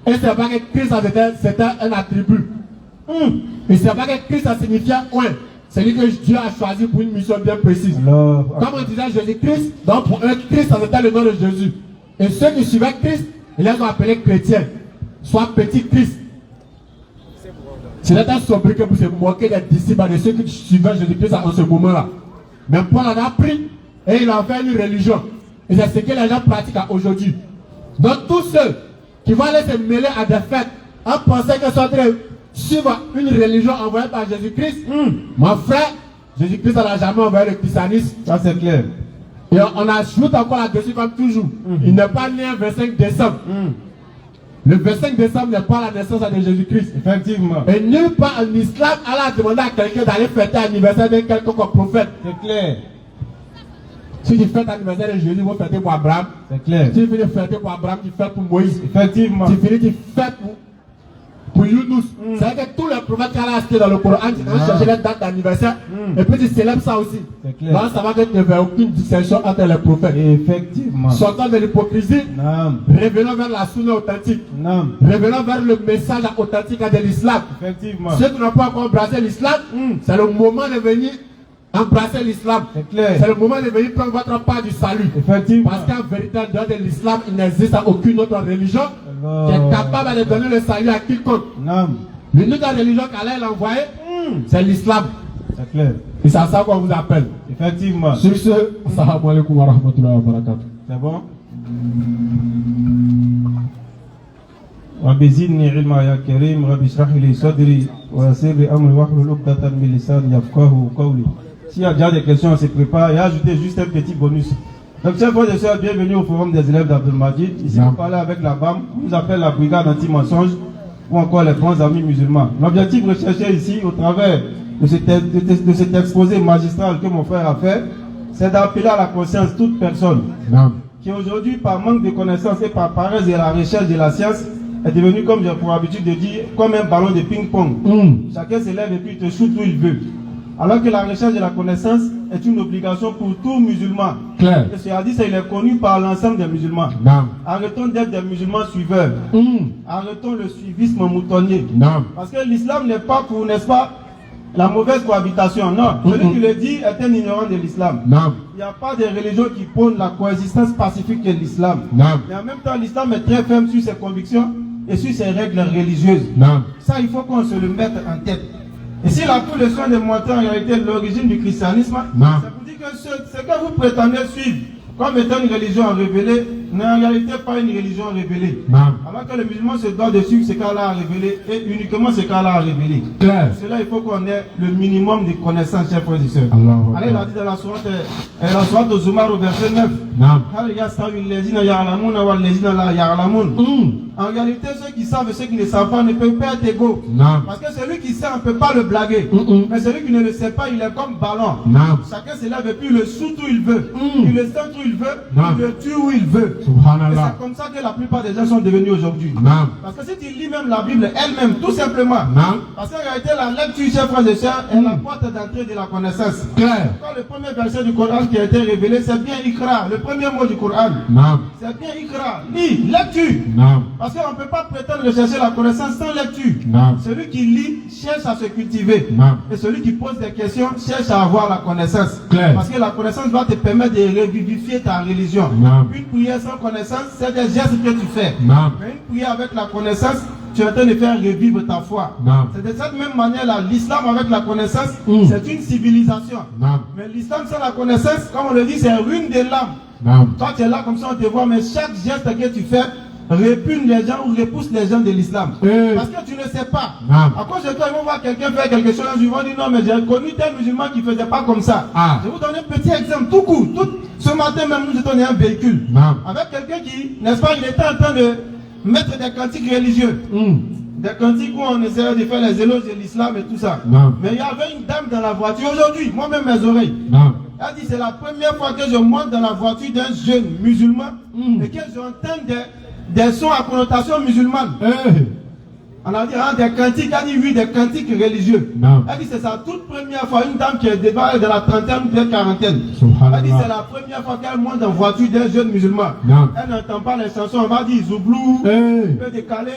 Et c'est pas que Christ c'était un attribut. Et c'est pas que Christ signifiait un. C'est lui que Dieu a choisi pour une mission bien précise. Alors, comme on disait Jésus-Christ, donc pour eux, Christ c'était le nom de Jésus. Et ceux qui suivaient Christ, ils les ont appelés chrétiens. Soit petit Christ. C'est un sobriquet pour se moquer des disciples, de ceux qui suivaient Jésus-Christ en ce moment-là. Mais Paul en a pris et il a fait une religion. Et c'est ce que les gens pratiquent aujourd'hui. Donc tous ceux qui vont aller se mêler à des fêtes en pensant qu'ils sont en train de suivre une religion envoyée par Jésus-Christ, mon frère, Jésus-Christ n'a jamais envoyé le christianisme. Ça c'est clair. Et on ajoute encore là-dessus comme toujours. Il n'est pas né un 25 décembre. Le 25 décembre n'est pas la naissance de Jésus-Christ. Effectivement. Et nulle part en islam, Allah a demandé à quelqu'un d'aller fêter l'anniversaire de quelconque prophète. C'est clair. Si tu fêtes l'anniversaire de Jésus, tu vas fêter pour Abraham. C'est clair. Si tu finis de fêter pour Abraham, tu fêtes pour Moïse. Effectivement. Tu finis de fêter pour Younous. C'est-à-dire que tous les prophètes qu'Allah a cités dans le Coran, tu vas chercher les dates d'anniversaire. Et puis tu célèbres ça aussi. C'est clair. Donc ça va être vers aucune distinction entre les prophètes. Effectivement. Sortant de l'hypocrisie, revenons vers la sunna authentique. Revenons vers le message authentique de l'islam. Effectivement. Ceux qui n'ont pas encore embrassé l'islam, c'est le moment de venir embrasser l'islam. C'est clair. C'est le moment de venir prendre votre part du salut. Effectivement. Parce qu'en vérité, en dehors de l'islam, il n'existe aucune autre religion qui est capable de donner le salut à quiconque. L'unique religion qu'Allah a envoyée, c'est l'islam. C'est clair. Et c'est à ça qu'on vous appelle. Effectivement. Sur ce, assalamu alaikum wa rahmatullahi wa barakatuh. C'est bon? رب زدني علما يا كريم رب اشرح لي صدري ويسر لي امري واحلل عقدة من لساني يفقهوا قولي. S'il y a déjà des questions, on se prépare et ajouter juste un petit bonus. Donc, chers frères et sœurs, bienvenue au forum des élèves d'Abdelmajid. Ici, on parle avec la BAM, on nous appelle la brigade anti-mensonge ou encore les bons amis musulmans. L'objectif recherché ici, au travers de cet exposé magistral que mon frère a fait, c'est d'appeler à la conscience toute personne qui aujourd'hui, par manque de connaissances et par paresse de la recherche de la science, est devenu, comme j'ai pour habitude de dire, comme un ballon de ping-pong. Chacun se lève et puis te shoot où il veut. Alors que la recherche de la connaissance est une obligation pour tout musulman. Claire. Et ce hadith, il est connu par l'ensemble des musulmans. Arrêtons d'être des musulmans suiveurs. Arrêtons le suivisme moutonnier. Parce que l'islam n'est pas pour, n'est-ce pas, la mauvaise cohabitation. Non. Celui qui le dit est un ignorant de l'islam. Il n'y a pas de religion qui prône la coexistence pacifique de l'islam. Mais en même temps, l'islam est très ferme sur ses convictions et sur ses règles religieuses. Ça, il faut qu'on se le mette en tête. Et s'il a tout le soin de montrer en réalité l'origine du christianisme, c'est pour dire que ce que vous prétendez suivre comme étant une religion révélée n'est en réalité pas une religion révélée. Alors que le musulman se doit de suivre ce qu'Allah a révélé et uniquement ce qu'Allah a révélé. Pour cela, il faut qu'on ait le minimum de connaissances, chers frères et sœurs. Allez, il a dit dans la sourate au Zumar au verset 9. En réalité, ceux qui savent et ceux qui ne savent pas ne peuvent pas être égaux. Parce que celui qui sait, on ne peut pas le blaguer. Mais celui qui ne le sait pas, il est comme ballon. Chacun se lève et puis il le shoot où il veut. Il le sent où il veut. Il le tue où il veut. Dieu. Et c'est comme ça que la plupart des gens sont devenus aujourd'hui. Parce que si tu lis même la Bible elle-même, tout simplement, parce qu'en réalité, la lecture, chers frères et sœurs, est la porte d'entrée de la connaissance. Quand le premier verset du Coran qui a été révélé, c'est bien Ikra, le premier mot du Coran. C'est bien Ikra, lis, lecture. Parce qu'on ne peut pas prétendre rechercher la connaissance sans lecture. Celui qui lit cherche à se cultiver. Et celui qui pose des questions cherche à avoir la connaissance. Parce que la connaissance va te permettre de revivifier ta religion. Une prière sans connaissance, c'est des gestes que tu fais. Mais une prière avec la connaissance, tu es en train de faire revivre ta foi. C'est de cette même manière-là, l'islam avec la connaissance, c'est une civilisation. Mais l'islam sans la connaissance, comme on le dit, c'est ruine de l'âme. Toi, tu es là comme ça, on te voit, mais chaque geste que tu fais répugne les gens ou repousse les gens de l'islam. Parce que tu ne sais pas. À cause de toi, ils vont voir quelqu'un faire quelque chose, ils vont dire non, mais j'ai connu tel musulman qui ne faisait pas comme ça. Je vais vous donner un petit exemple, tout court. Ce matin même, nous étions dans un véhicule avec quelqu'un qui, n'est-ce pas, il était en train de mettre des cantiques religieux. Des cantiques où on essayait de faire les éloges de l'islam et tout ça. Mais il y avait une dame dans la voiture aujourd'hui, moi-même mes oreilles. Elle dit c'est la première fois que je monte dans la voiture d'un jeune musulman et que j'entends des sons à connotation musulmane. On a dit des cantiques, elle dit oui, des cantiques religieux. Elle dit c'est sa toute première fois, une dame qui est devant de la trentaine ou de la quarantaine. Elle dit c'est la première fois qu'elle monte en voiture d'un jeune musulman. Elle n'entend pas les chansons, on va dire Zoublou, peut décaler.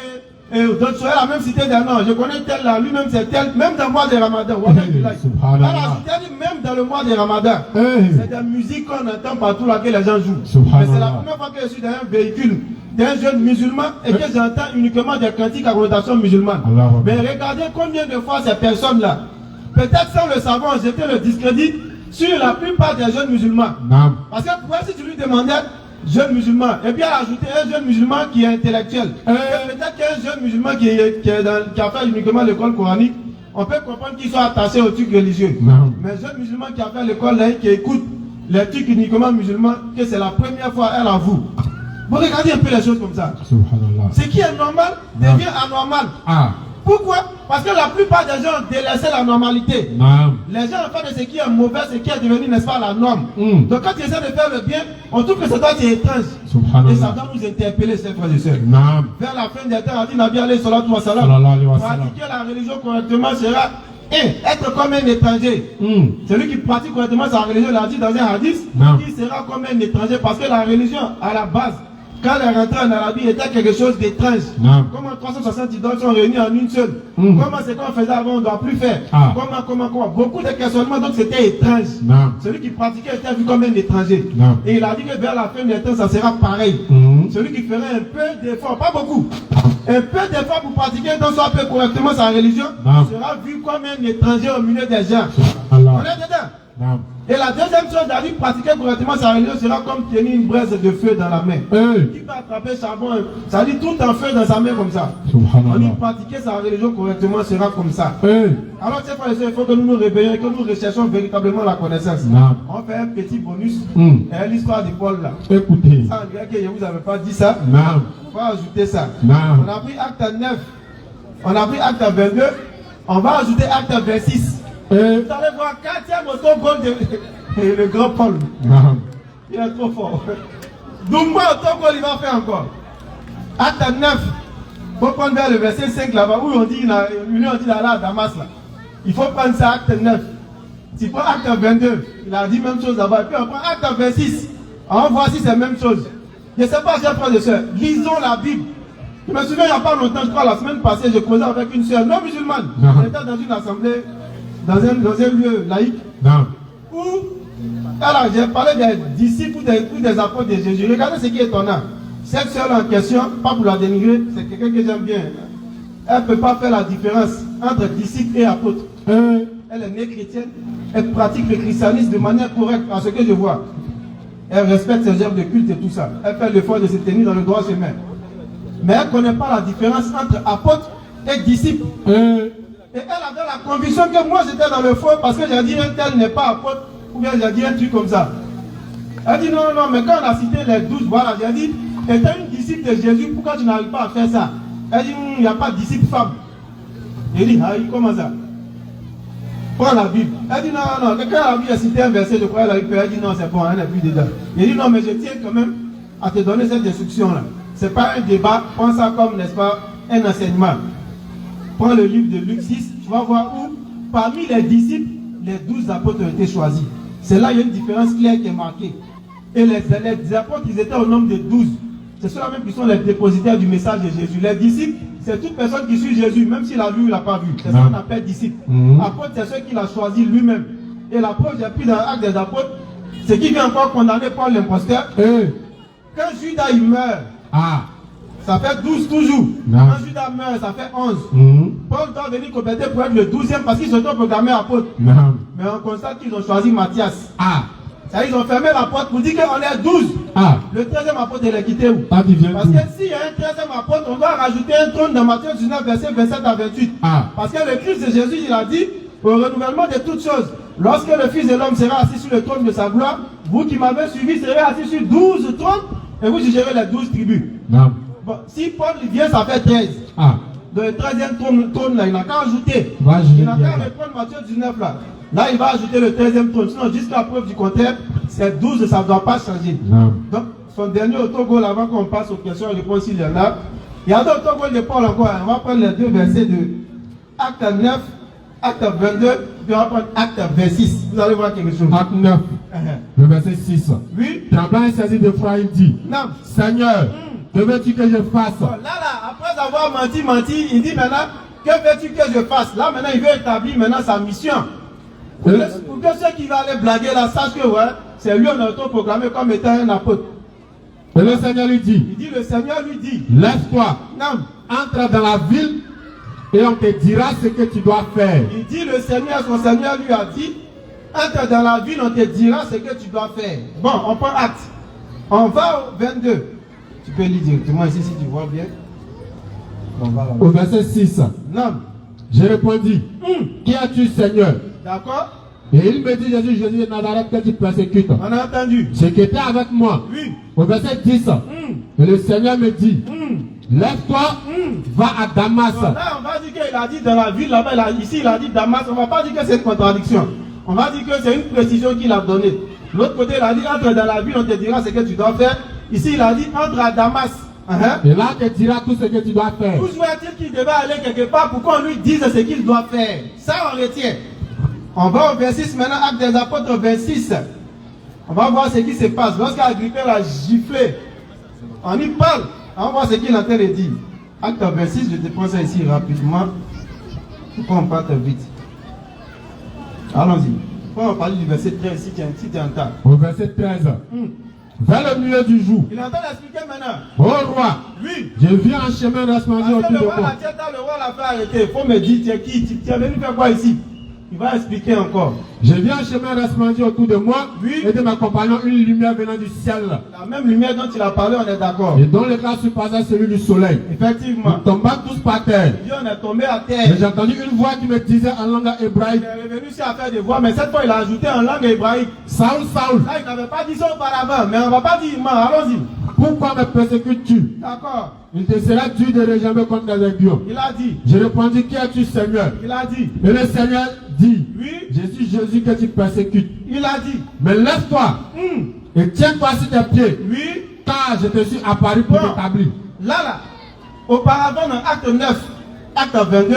Et d'autres, elle a même cité des noms. Je connais tel là, lui-même c'est tel, même dans le mois de Ramadan. Elle a cité même dans le mois de Ramadan. C'est des musiques qu'on entend partout là que les gens jouent. Mais c'est la première fois que je suis dans un véhicule d'un jeune musulman et que j'entends uniquement des cantiques à connotation musulmane. Mais regardez combien de fois ces personnes-là, peut-être sans le savoir, jetaient le discrédit sur la plupart des jeunes musulmans. Parce que si tu lui demandais, jeune musulman, et puis elle a ajouté un jeune musulman qui est intellectuel. Peut-être qu'un jeune musulman qui a fait uniquement l'école coranique, on peut comprendre qu'il soit attaché aux trucs religieux. Mais un jeune musulman qui a fait l'école laïque, qui écoute les trucs uniquement musulmans, que c'est la première fois, elle avoue. Vous regardez un peu les choses comme ça. Ce qui est normal devient anormal. Pourquoi? Parce que la plupart des gens ont délaissé la normalité. Les gens ont fait de ce qui est mauvais, ce qui est devenu, n'est-ce pas, la norme. Donc quand tu essaies de faire le bien, on trouve que c'est toi qui es étrange. Et ça doit nous interpeller, ces frères et sœurs. Vers la fin des temps, on dit Nabi alayhi salatu wa salam, pratiquer la religion correctement sera être comme un étranger. Celui qui pratique correctement sa religion, il a dit dans un hadith, il sera comme un étranger parce que la religion, à la base, quand elle est rentrée en Arabie, était quelque chose d'étrange. Comment 360 idoles sont réunis en une seule? Comment c'est qu'on faisait avant, on ne doit plus faire? Comment? Beaucoup de questionnements, donc c'était étrange. Celui qui pratiquait était vu comme un étranger. Et il a dit que vers la fin des temps, ça sera pareil. Celui qui ferait un peu d'effort, pas beaucoup, un peu d'effort pour pratiquer dans son peu correctement sa religion, sera vu comme un étranger au milieu des gens. On est dedans. Et la deuxième chose, d'aller pratiquer correctement sa religion sera comme tenir une braise de feu dans la main. Qui va attraper charbon, ça dit tout en feu dans sa main comme ça. On dit pratiquer sa religion correctement sera comme ça. Alors, ces frères et sœurs, il faut que nous nous réveillions et que nous recherchions véritablement la connaissance. On fait un petit bonus. Et l'histoire de Paul là. Écoutez. Ça, on dirait que je ne vous avais pas dit ça. Il faut ajouter ça. On a pris acte 9. On a pris acte 22. On va ajouter acte 26. Vous allez voir 4e autogol de le grand Paul. Il est trop fort. Dumba autogol, il va faire encore. Acte 9. Il faut prendre vers le verset 5 là-bas où on dit d'aller à Damas là. Il faut prendre ça, acte 9. Tu prends acte 22, il a dit même chose là-bas. Et puis on prend acte 26. On voit si c'est la même chose. Je ne sais pas, chers frères et sœurs, lisons la Bible. Je me souviens il n'y a pas longtemps, je crois la semaine passée, je causais avec une sœur non musulmane. On était dans une assemblée. Dans un lieu laïque, où alors j'ai parlé des disciples ou des apôtres de Jésus. Regardez ce qui est étonnant. Cette sœur en question, pas pour la dénigrer, c'est quelqu'un que j'aime bien. Elle ne peut pas faire la différence entre disciples et apôtres. Elle est née chrétienne, elle pratique le christianisme de manière correcte, à ce que je vois. Elle respecte ses œuvres de culte et tout ça. Elle fait l'effort de se tenir dans le droit chemin. Mais elle ne connaît pas la différence entre apôtres et disciples. Et elle avait la conviction que moi j'étais dans le faux parce que j'ai dit un tel n'est pas apôtre ou bien j'ai dit un truc comme ça. Elle dit non, mais quand on a cité les 12, voilà, j'ai dit, étant une disciple de Jésus, pourquoi tu n'arrives pas à faire ça? Elle dit, il n'y a pas de disciple femme. J'ai dit, comment ça? Prends la Bible. Elle dit non, quand la Bible a cité un verset, je crois qu'elle a dit non, c'est bon, elle n'est plus dedans. J'ai dit non, mais je tiens quand même à te donner cette instruction-là. Ce n'est pas un débat, prends ça comme, n'est-ce pas, un enseignement. Prends le livre de Luc 6, tu vas voir où, parmi les disciples, les 12 apôtres ont été choisis. C'est là qu'il y a une différence claire qui est marquée. Et les apôtres, ils étaient au nombre de 12. C'est ceux-là même qui sont les dépositaires du message de Jésus. Les disciples, c'est toute personne qui suit Jésus, même s'il a vu ou il n'a pas vu. C'est ça qu'on appelle disciple. Apôtre, c'est ceux qu'il a choisi lui-même. Et l'apôtre, j'ai pris dans l'acte des apôtres, c'est qui vient encore condamner Paul l'imposteur. Quand Judas il meurt, ça fait 12 toujours. Quand Judas meurt, ça fait 11. Paul doit venir compléter pour être le 12e parce qu'ils se sont programmés apôtres. Mais on constate qu'ils ont choisi Matthias. Ça, ils ont fermé la porte pour dire qu'on est 12. Le 13e apôtre, il est quitté où? Parce que s'il y a un 13e apôtre, on doit rajouter un trône dans Matthieu 19, verset 27 à 28. Parce que le Christ de Jésus, il a dit, au renouvellement de toutes choses, lorsque le Fils de l'homme sera assis sur le trône de sa gloire, vous qui m'avez suivi serez assis sur 12 trônes et vous jugerez les 12 tribus. Bon, si Paul vient, ça fait 13. Dans le 13e trône, là, il n'a qu'à ajouter. Il n'a qu'à reprendre Matthieu 19 là. Là, il va ajouter le 13e trône. Sinon, jusqu'à preuve du contraire, c'est 12, ça ne doit pas changer. Donc, son dernier autogol, avant qu'on passe aux questions et réponses, s'il y en a. Il y a d'autres autogols de Paul encore. On va prendre les deux versets de Acte 9, Acte 22, puis on va prendre Acte 26. Vous allez voir quelque chose. Acte 9, le verset 6. Oui. Tremblant et saisi de foi, il dit, Seigneur, que veux-tu que je fasse? Bon, là, après avoir menti, il dit maintenant, que veux-tu que je fasse? Là, maintenant, il veut établir maintenant sa mission. Pour que ceux qui vont aller blaguer là sachent que c'est lui on a autoproclamé comme étant un apôtre. Et le Seigneur lui dit, le Seigneur lui dit, lève-toi, entre dans la ville et on te dira ce que tu dois faire. Il dit son Seigneur lui a dit, entre dans la ville, on te dira ce que tu dois faire. Bon, on prend acte. On va au 22. Tu peux lire directement ici si tu vois bien. On va là. Au verset 6. Je répondis, qui as-tu, Seigneur? D'accord. Et il me dit, Jésus de Nazareth, que tu persécutes. On a entendu. Ce qui était avec moi. Oui. Au verset 10. Et le Seigneur me dit, lève-toi, va à Damas. Bon, là, on va dire qu'il a dit dans la ville, là-bas, ici, il a dit Damas. On ne va pas dire que c'est une contradiction. On va dire que c'est une précision qu'il a donnée. L'autre côté, il a dit, entre dans la ville, on te dira ce que tu dois faire. Ici, il a dit, entre à Damas. Et là, on te dira tout ce que tu dois faire. Où souhaite-t-il qu'il devait aller quelque part pour qu'on lui dise ce qu'il doit faire? Ça, on retient. On va au verset maintenant, Acte des Apôtres 26. On va voir ce qui se passe. Lorsqu'Agrippin l'a giflé, on y parle. On va voir ce qu'il est en train de dire. Acte 26, je te prends ça ici rapidement. Pourquoi on parte vite? Allons-y. Pourquoi on parle du verset 13 si tu entends? Au verset 13. Vers le milieu du jour. Il entend l'expliquer maintenant. Ô roi, oui. Je viens en chemin resplendir autour de moi. Le roi l'a fait arrêter. Il faut me dire, tu es qui? Tu es venu faire quoi ici? Il va expliquer encore. Je viens en chemin resplendir autour de moi, et de ma compagnon une lumière venant du ciel. La même lumière dont il a parlé, on est d'accord. Et dont le cas surpassait celui du soleil. Effectivement. Nous tombâmes tous par terre. Et on est tombé à terre. Et j'ai entendu une voix qui me disait en langue hébraïque. Il est revenu ici à faire des voix, mais cette fois il a ajouté en langue hébraïque. Saul, Saul. Là il n'avait pas dit ça auparavant, mais on ne va pas dire, allons-y. Pourquoi me persécutes-tu? D'accord. Il te sera dur de réjouir contre les aiguillons. Il a dit. Je répondis, qui es-tu, Seigneur? Il a dit. Et le Seigneur dit, oui. Je suis Jésus que tu persécutes. Il a dit. Mais lève-toi et tiens-toi sur tes pieds. Oui. Car je te suis apparu pour t'établir. Là. Auparavant, dans Acte 9, Acte 22,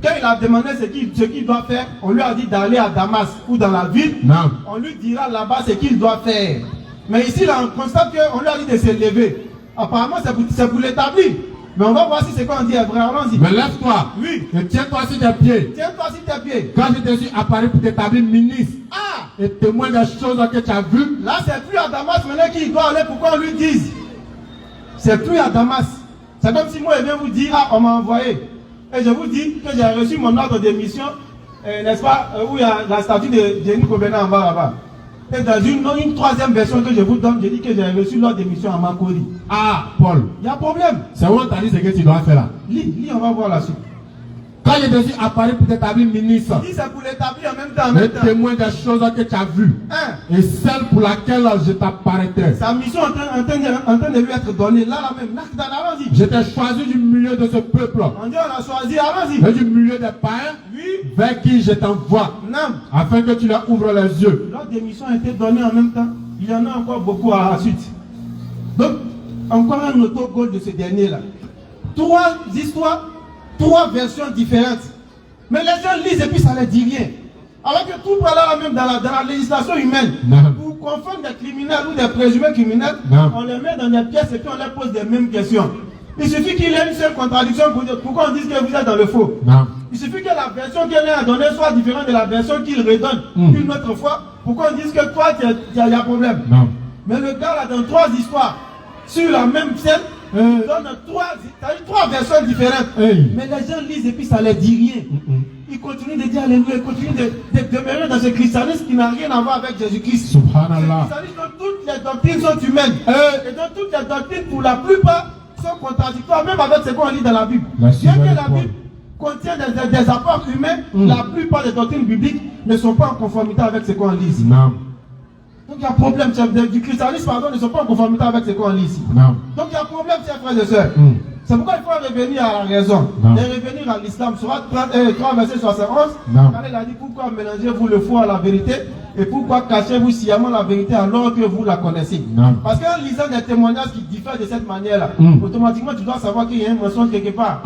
quand il a demandé ce qu'il doit faire, on lui a dit d'aller à Damas ou dans la ville. Non. On lui dira là-bas ce qu'il doit faire. Mais ici, là, on constate qu'on lui a dit de se lever. Apparemment, c'est pour l'établir. Mais on va voir si c'est quoi on dit vrai. Allons-y. Mais lève-toi. Oui. Et tiens-toi sur tes pieds. Tiens-toi sur tes pieds. Quand je te suis apparu pour t'établir ministre. Et témoin des choses que tu as vues. Là, c'est plus à Damas maintenant qu'il doit aller pour qu'on lui dise. C'est plus à Damas. C'est comme si moi, je viens vous dire, on m'a envoyé. Et je vous dis que j'ai reçu mon ordre de mission, n'est-ce pas, où il y a la statue de Jenny Kobena en bas là-bas. Et dans une troisième version que je vous donne, je dis que j'ai reçu l'ordre d'émission à Makori. Paul. Il y a problème. C'est où on t'a dit ce que tu dois faire là. Lis, on va voir la suite. Quand je te suis apparu pour t'établir ministre. Il dit c'est pour l'établir en même temps. Et témoin des choses que tu as vues. Et celle pour laquelle je t'apparaîtrai. Sa mission est en train de lui être donnée. Là même. Allons-y. Je t'ai choisi du milieu de ce peuple. On dit on l'a choisi. Allons-y. Et du milieu des païens. Oui. Vers qui je t'envoie. Non. Afin que tu leur ouvres les yeux. L'ordre d'émission a été donné en même temps. Il y en a encore beaucoup à la suite. Donc, encore un autogol de ce dernier-là. 3 histoires, 3 versions différentes. Mais les gens lisent et puis ça ne les dit rien. Alors que tout par là, même dans la législation humaine, pour confondre des criminels ou des présumés criminels, on les met dans des pièces et puis on leur pose les mêmes questions. Il suffit qu'il y ait une seule contradiction pour dire pourquoi on dit que vous êtes dans le faux. Il suffit que la version qu'il a donnée soit différente de la version qu'il redonne une autre fois. Pourquoi on dit que toi, il y a problème. Mais le gars là, dans 3 histoires, sur la même scène, donne 3 versions différentes. Mais les gens lisent et puis ça ne les dit rien. Ils continuent de dire alléluia, ils continuent de demeurer dans ce christianisme qui n'a rien à voir avec Jésus-Christ. Subhanallah. Ce christianisme dont toutes les doctrines sont humaines. Et dont toutes les doctrines, pour la plupart, sont contradictoires, même avec ce qu'on lit dans la Bible. Bien que la Bible contient des apports humains, la plupart des doctrines bibliques ne sont pas en conformité avec ce qu'on lit ici. Donc il y a un problème du christianisme, pardon, ne sont pas en conformité avec ce qu'on lit ici. Donc il y a un problème, chers frères et sœurs. C'est pourquoi il faut revenir à la raison. Et revenir à l'islam. Surat 3, verset 71. Quand il a dit pourquoi mélangez-vous le faux à la vérité et pourquoi cachez-vous sciemment la vérité alors que vous la connaissez. Parce qu'en lisant des témoignages qui diffèrent de cette manière-là, automatiquement tu dois savoir qu'il y a un mensonge quelque part.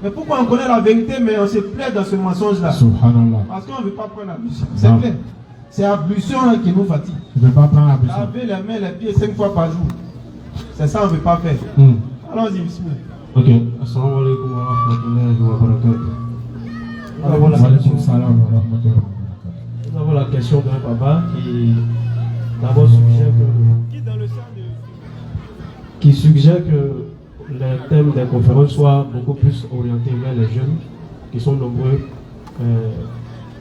Mais pourquoi on connaît la vérité mais on se plaît dans ce mensonge-là? Parce qu'on ne veut pas prendre l'ablution. C'est clair. C'est l'ablution qui nous fatigue. On ne veut pas prendre l'ablution. Laver les mains, les pieds 5 fois par jour. C'est ça qu'on ne veut pas faire. Allons-y, bismillah. Ok. Assalamu alaikum wa rahmatullahi wa barakatuh. Nous avons la question d'un papa qui d'abord suggère que les thèmes des conférences soient beaucoup plus orientés vers les jeunes qui sont nombreux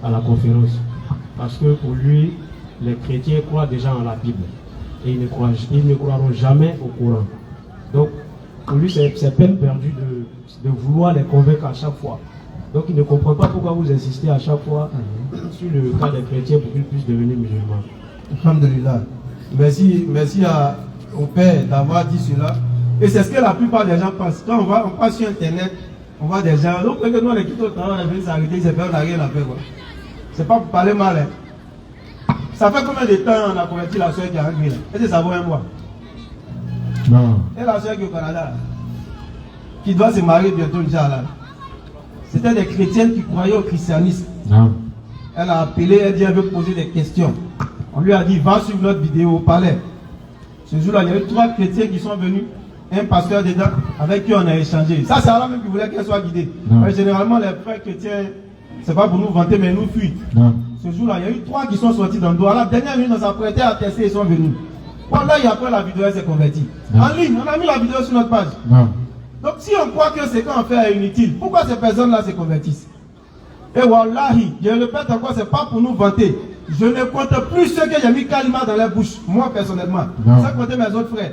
à la conférence. Parce que pour lui, les chrétiens croient déjà en la Bible et ils ne croiront jamais au Coran. Donc, pour lui, c'est peine perdue de vouloir les convaincre à chaque fois. Donc, il ne comprend pas pourquoi vous insistez à chaque fois sur le cas des chrétiens pour qu'ils puissent devenir musulmans. Alhamdulillah. Merci au Père d'avoir dit cela. Et c'est ce que la plupart des gens pensent. Quand on passe sur Internet, on voit des gens. Donc, nous, on les quitte au travail, on est venu s'arrêter, on n'a rien à faire. C'est pas pour parler mal. Ça fait combien de temps on a converti la soeur qui est arrivée là? Est-ce que ça vaut un mois? Non. Et la soeur qui est au Canada, qui doit se marier bientôt, Inch'Allah. C'était des chrétiennes qui croyaient au christianisme. Non. Elle a appelé, elle dit elle veut poser des questions. On lui a dit va suivre notre vidéo au palais. Ce jour-là, il y a eu 3 chrétiens qui sont venus, un pasteur dedans, avec qui on a échangé. Ça, c'est Allah même qui voulait qu'elle soit guidée. Généralement, les frères chrétiens, c'est pas pour nous vanter, mais nous fuient. Ce jour-là, il y a eu 3 qui sont sortis dans le dos. À la dernière minute, on s'est prêté à tester, ils sont venus. Voilà, et après la vidéo, elle s'est convertie. En ligne, on a mis la vidéo sur notre page. Donc, si on croit que ce qu'on fait est inutile, pourquoi ces personnes-là se convertissent? Et wallahi, je répète encore, c'est pas pour nous vanter. Je ne compte plus ceux que j'ai mis kalima dans la bouche, moi personnellement. Ça compte mes autres frères.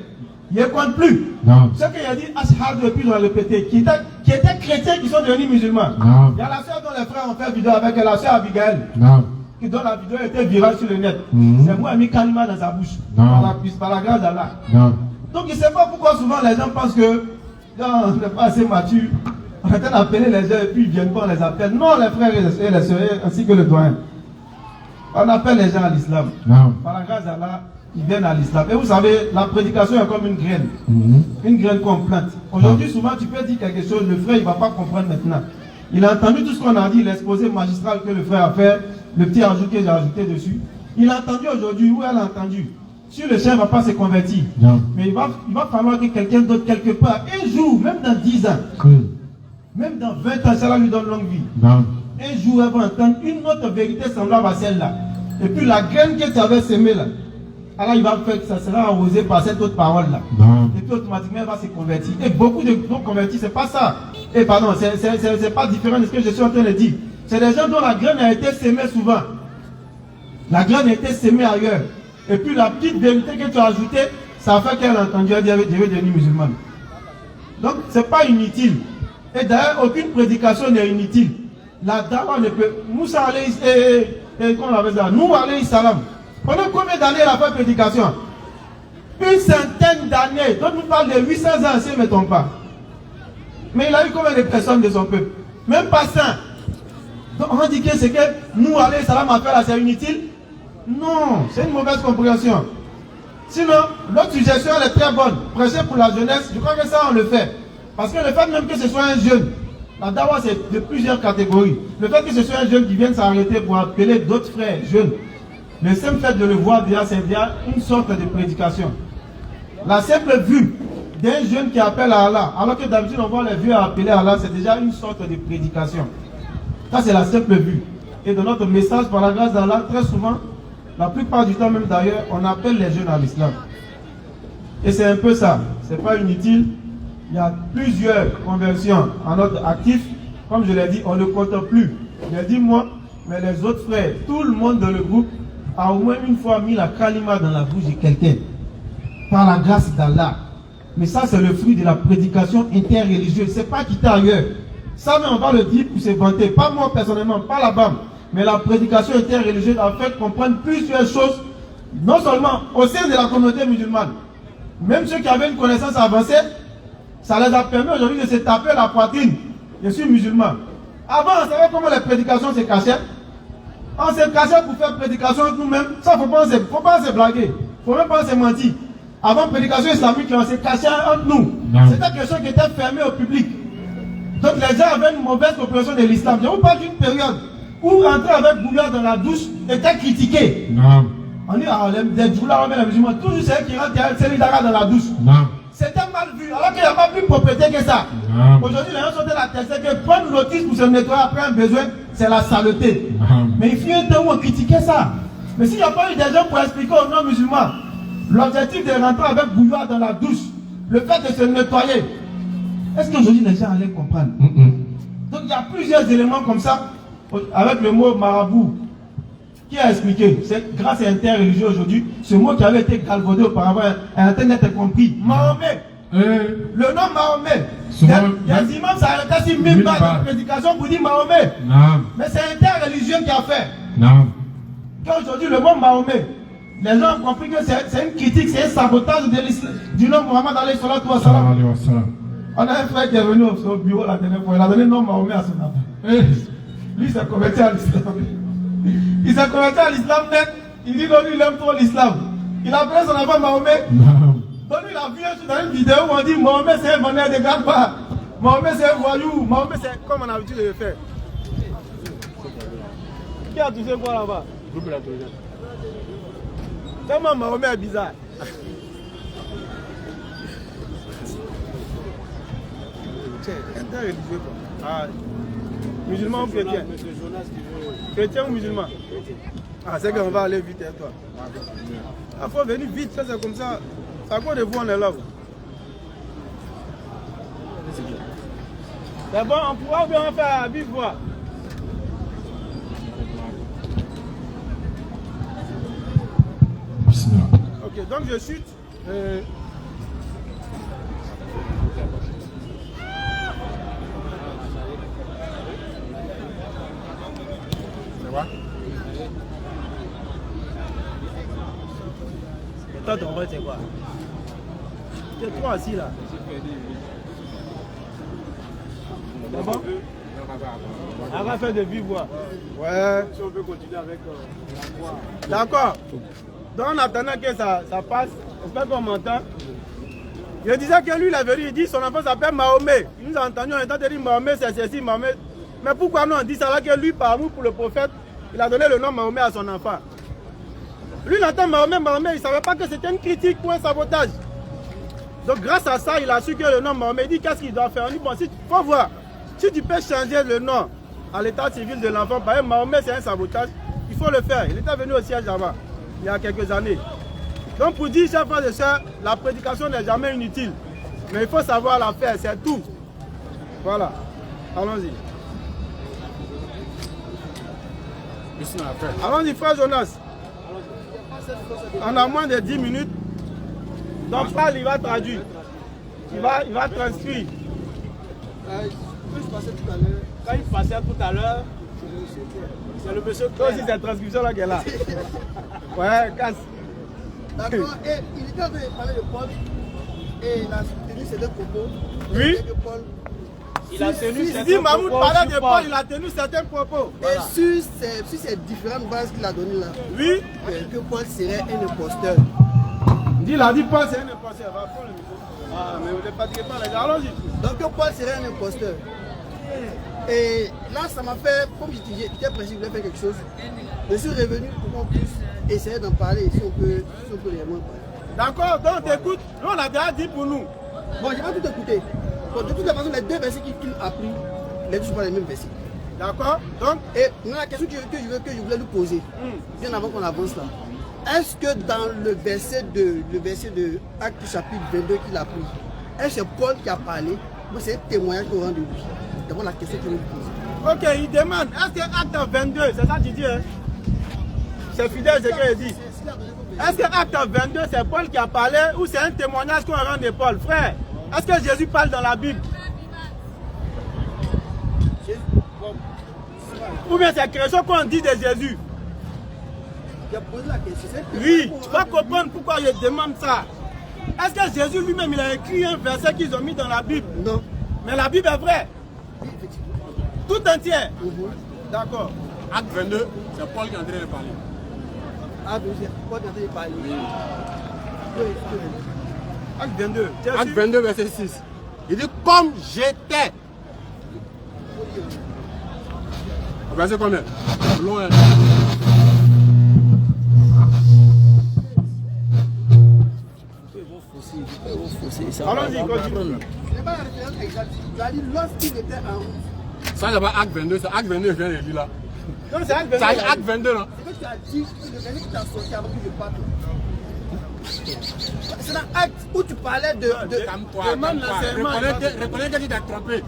Je ne compte plus. Ceux que j'ai dit ashhadu et puis je vais répéter, qui étaient chrétiens qui sont devenus musulmans. Il y a la soeur dont les frères ont fait vidéo avec elle, la soeur Abigail. Dont la vidéo était virale sur le net. C'est moi qui ai mis kalima dans sa bouche. Par la grâce d'Allah. Donc je ne sais pas pourquoi souvent les gens pensent que on n'est pas assez mature. On est en train d'appeler les gens et puis ils viennent pas, on les appelle. Non, les frères et les sœurs, ainsi que le doyen. On appelle les gens à l'islam. Par la grâce d'Allah, ils viennent à l'islam. Et vous savez, la prédication est comme une graine. Une graine qu'on plante. Aujourd'hui, souvent, tu peux dire quelque chose, le frère, il ne va pas comprendre maintenant. Il a entendu tout ce qu'on a dit, l'exposé magistral que le frère a fait, le petit ajout que j'ai ajouté dessus. Il a entendu aujourd'hui, ou elle a entendu. Si le chef ne va pas se convertir, mais il va falloir que quelqu'un d'autre, quelque part, un jour, même dans 10 ans, même dans 20 ans, cela lui donne longue vie. Un jour, elle va entendre une autre vérité semblable à celle-là. Et puis la graine que tu avais semée là, alors il va faire que ça sera arrosé par cette autre parole-là. Et puis automatiquement, elle va se convertir. Et beaucoup de gens convertis, c'est pas ça. Et pardon, c'est pas différent de ce que je suis en train de dire. C'est des gens dont la graine a été semée souvent. La graine a été semée ailleurs. Et puis la petite vérité que tu as ajoutée, ça a fait qu'elle a entendu, elle dit, je vais devenir musulmane. Donc, c'est pas inutile. Et d'ailleurs, aucune prédication n'est inutile. La dawa ne peut... Moussa alayhi Nous alayhi salam. Pendant combien d'années elle a fait prédication? Une centaine d'années. Donc, nous parlons de 800 ans, si je ne me trompe pas. Mais il a eu combien de personnes de son peuple? Même pas 100. Donc, on dit que c'est que nous alayhi salam a fait là, c'est inutile? Non, c'est une mauvaise compréhension. Sinon, l'autre suggestion elle est très bonne. Prêcher pour la jeunesse, je crois que ça on le fait. Parce que le fait même que ce soit un jeune, la dawa c'est de plusieurs catégories. Le fait que ce soit un jeune qui vienne s'arrêter pour appeler d'autres frères jeunes, le simple fait de le voir déjà, c'est déjà une sorte de prédication. La simple vue d'un jeune qui appelle à Allah, alors que d'habitude on voit les vieux appeler à Allah, c'est déjà une sorte de prédication. Ça c'est la simple vue. Et dans notre message, par la grâce d'Allah, très souvent, la plupart du temps même d'ailleurs, on appelle les jeunes à l'islam. Et c'est un peu ça, c'est pas inutile. Il y a plusieurs conversions en notre actif. Comme je l'ai dit, on ne compte plus. Je l'ai dit moi, mais les autres frères, tout le monde dans le groupe a au moins une fois mis la kalima dans la bouche de quelqu'un. Par la grâce d'Allah. Mais ça, c'est le fruit de la prédication interreligieuse. C'est pas quitté ailleurs. Ça, mais on va le dire pour se vanter. Pas moi personnellement, pas la BAM. Mais la prédication interreligieuse a fait comprendre plusieurs choses, non seulement au sein de la communauté musulmane. Même ceux qui avaient une connaissance avancée, ça les a permis aujourd'hui de se taper la poitrine. Je suis musulman. Avant, on savait comment les prédications se cachaient. On se cachait pour faire prédication nous-mêmes. Ça, faut pas se blaguer. Faut même pas se mentir. Avant prédication islamique, on se cachait entre nous. C'était quelque chose qui était fermé au public. Donc les gens avaient une mauvaise compréhension de l'islam. Je vous parle d'une période où rentrer avec bouillard dans la douche était critiqué. Non. On dit, ah, les djoula, les musulmans, toujours ceux qui rentrent, c'est les daras dans la douche. Non. C'était mal vu, alors qu'il n'y a pas plus de propriété que ça. Aujourd'hui, les gens sont de la tête, c'est que prendre notice pour se nettoyer après un besoin, c'est la saleté. Mais il fut un temps où on critiquait ça. Mais s'il n'y a pas eu des gens pour expliquer aux non-musulmans l'objectif de rentrer avec bouillard dans la douche, le fait de se nettoyer, est-ce qu'aujourd'hui les gens allaient comprendre? Donc il y a plusieurs éléments comme ça, avec le mot marabout, qui a expliqué, c'est grâce à interreligieux aujourd'hui, ce mot qui avait été galvaudé auparavant a en train d'être compris. Mahomet, le nom Mahomet, il y a des imams, ça a arrêté sur 1000 balles de prédication pour dire Mahomet. Mais c'est interreligieux qui a fait. Qu'aujourd'hui le mot Mahomet, les gens ont compris que c'est une critique, c'est un sabotage du nom Mohammed alayhi salatu wa salam. On a un frère qui est venu au bureau la dernière fois, il a donné le nom Mahomet à son enfant. Lui, il s'est converti à l'islam. Il s'est converti à l'islam net. Il dit que lui, il aime trop l'islam. Il a appelé son enfant Mahomet. Donc lui, il a vu dans une vidéo où on dit Mahomet c'est un vendeur de garde-pas. Mahomet c'est un voyou. Mahomet c'est comme on a l'habitude de le faire. Qui a touché quoi là-bas? Tellement Mahomet est bizarre. Interreligieux quoi. Ah. Musulman ou chrétien? Chrétien ou musulman? Ah, c'est qu'on va aller vite avec toi. Il faut venir vite, ça c'est comme ça. À quoi de vous on est là? C'est bon, on pourra bien faire à vive voix. Ok, donc je chute. Et toi, ton rôle, c'est quoi? Tu es trop assis là. C'est bon? On va faire de vive voix. Ouais. Si on peut continuer avec la voix. D'accord. Donc en attendant que ça passe, j'espère qu'on m'entend. Je disais que lui, il est venu, il dit son enfant s'appelle Mahomet. Il nous a entendu, on a entendu dire Mahomet, c'est ceci, Mahomet. Mais pourquoi nous on dit ça là que lui, par amour pour le prophète, il a donné le nom Mahomet à son enfant. Lui, il entend Mahomet, il ne savait pas que c'était une critique ou un sabotage. Donc grâce à ça, il a su que le nom Mahomet, il dit qu'est-ce qu'il doit faire. On dit, bon, il faut voir, si tu peux changer le nom à l'état civil de l'enfant, par exemple, Mahomet c'est un sabotage, il faut le faire. Il était venu au siège là-bas, il y a quelques années. Donc pour dire, chers frères et sœurs, la prédication n'est jamais inutile. Mais il faut savoir la faire, c'est tout. Voilà, allons-y. Allons-y, frère Jonas. On a moins de 10 minutes. Donc Frère, il va traduire. Il va transcrire. Quand il passait tout à l'heure, c'est le monsieur. Toi aussi, cette transcription-là qui est là. Ouais, casse. D'accord, et il était en train de parler de Paul. Et il a tenu certains propos. Oui. Il a tenu Si Mahmoud parlait de Paul, il a tenu certains propos. Et sur ces différentes bases qu'il a données là, oui, que Paul serait un imposteur. Il a dit Paul c'est un imposteur. Va prendre le micro. Ah, mais vous ne fatiguez pas les gars. Allons-y. Donc Paul serait un imposteur. Et là, ça m'a fait, comme j'étais pressé, je voulais faire quelque chose. Je suis revenu pour qu'on puisse essayer d'en parler, si on peut réellement parler. D'accord, donc t'écoutes. Nous, on a déjà dit pour nous. Bon, je vais tout écouter. Bon, de toute façon, les deux versets qu'il a pris, les deux sont pas les mêmes versets. D'accord, donc. Et maintenant, la question que je voulais lui poser, bien avant qu'on avance là, est-ce que dans le verset de Actes chapitre 22 qu'il a pris, est-ce que c'est Paul qui a parlé ou c'est un témoignage qu'on rend de lui? C'est d'abord la question que je lui pose. Ok, il demande, est-ce que Acte 22, c'est ça que tu dis, hein? C'est fidèle ce qu'il dit. Est-ce que Acte 22, c'est Paul qui a parlé ou c'est un témoignage qu'on rend de Paul? Frère, est-ce que Jésus parle dans la Bible? Ou bien c'est quelque chose qu'on dit de Jésus? J'ai posé la question. Oui, tu vas comprendre pourquoi je demande ça. Est-ce que Jésus lui-même, il a écrit un verset qu'ils ont mis dans la Bible? Non. Mais la Bible est vraie. Oui, effectivement. Tout entier. D'accord. Acte 22, c'est Paul qui est en train de parler. Ah, donc c'est Paul qui est en train de parler. Acte 22. Acte 22, verset 6. Il dit comme j'étais. Verset combien? Loin. Allons-y, continue. Ce n'est pas la référence exacte. C'est-à-dire lorsqu'il était en route. Ça, c'est pas Acte 22, c'est Acte 22, je viens de lire là. Non, c'est Acte 22. C'est Acte 22, là. C'est que tu as dit que le verset qui t'a sorti avant que je parte. C'est dans Acte où tu parlais de Calme-toi, demande l'enseignement. reconnais que tu t'es trompé.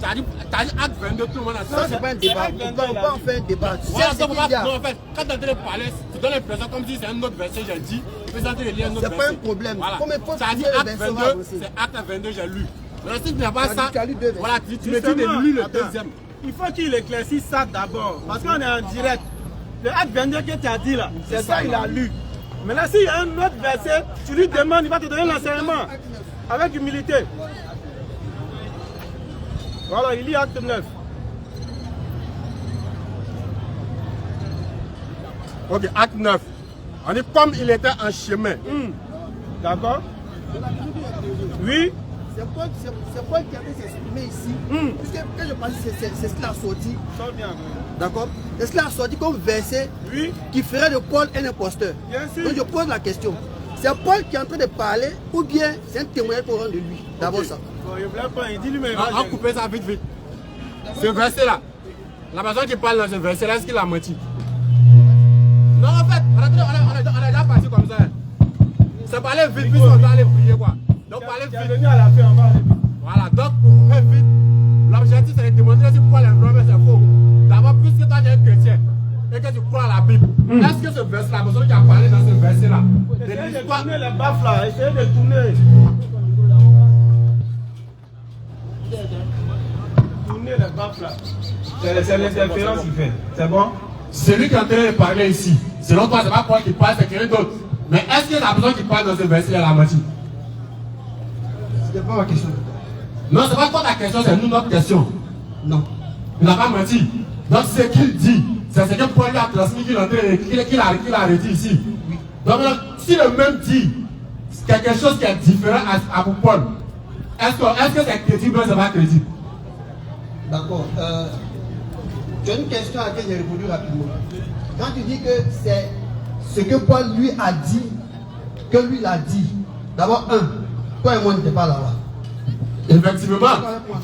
Tu as dit Acte 22, tout le monde a ça, c'est pas un débat. On peut en faire un débat. Tu sais Voilà, ce donc, qu'il y a. non, en fait, quand tu es en train de parler, tu donnes l'impression comme si c'est un autre verset, j'ai dit. Tu es en train de lire un autre C'est verset. pas un problème. Voilà. Comme il faut Ça a dit trouver le Acte verset, on va 22, avancer. c'est Acte 22, j'ai lu. Mais si tu n'as pas Ça a ça, dit, tu as lu deux versets. voilà, tu me dis de Justement, lire le attends. deuxième. Il faut qu'il éclaircisse ça d'abord. Parce qu'on est en direct. Le Acte 22 que tu as dit là, c'est ça qu'il a lu. Mais là, s'il y a un autre verset, tu lui demandes, il va te donner l'enseignement. Avec humilité. Voilà, il lit Acte 9. Ok, Acte 9. On dit comme il était en chemin. D'accord? Oui. C'est Paul qui a fait s'exprimer ici. Puisque quand je pense que c'est ce qu'il a sorti. D'accord? C'est ce qu'il a sorti comme verset qui ferait de Paul un imposteur. Bien sûr. Donc je pose la question. C'est Paul qui est en train de parler ou bien c'est un témoignage qu'on rend de lui? D'abord ça. Bon, il ne voulait pas, il dit lui-même. On va couper ça vite, vite. Ce verset-là, la personne qui parle dans ce verset-là, est-ce qu'il a menti? Non, en fait, on est déjà parti comme ça. C'est parler vite, puis on doit aller prier, quoi. Donc, parler vite. Venu à la fin, on va aller vite. Voilà, donc, pour couper vite, l'objectif, c'est de démontrer si Paul est vrai, mais c'est faux. D'abord, puisque toi, tu es un chrétien et que tu crois à la Bible, est-ce que ce verset-là, la personne qui a parlé dans ce verset-là, Essayez de tourner les baffes là, essayez de tourner. Tourner les baffes là. C'est l'interférence qu'il fait. C'est bon? celui qui est en train de parler ici, selon toi, c'est pas Paul qui parle, c'est quelqu'un d'autre. Mais est-ce que la personne qui parle dans ce verset, elle a menti? C'était pas ma question. Non, c'est pas toi ta question, c'est nous notre question. Non. Il n'a pas menti. Donc ce qu'il dit, c'est ce que Paul lui a transmis, qu'il a redit ici. Donc si le même dit quelque chose qui est différent à pour Paul, est-ce que c'est crédible ou c'est pas crédible? D'accord. Tu as une question à laquelle j'ai répondu rapidement. Quand tu dis que c'est ce que Paul lui a dit, que lui l'a dit, d'abord, toi et moi n'étions pas là-bas. Effectivement,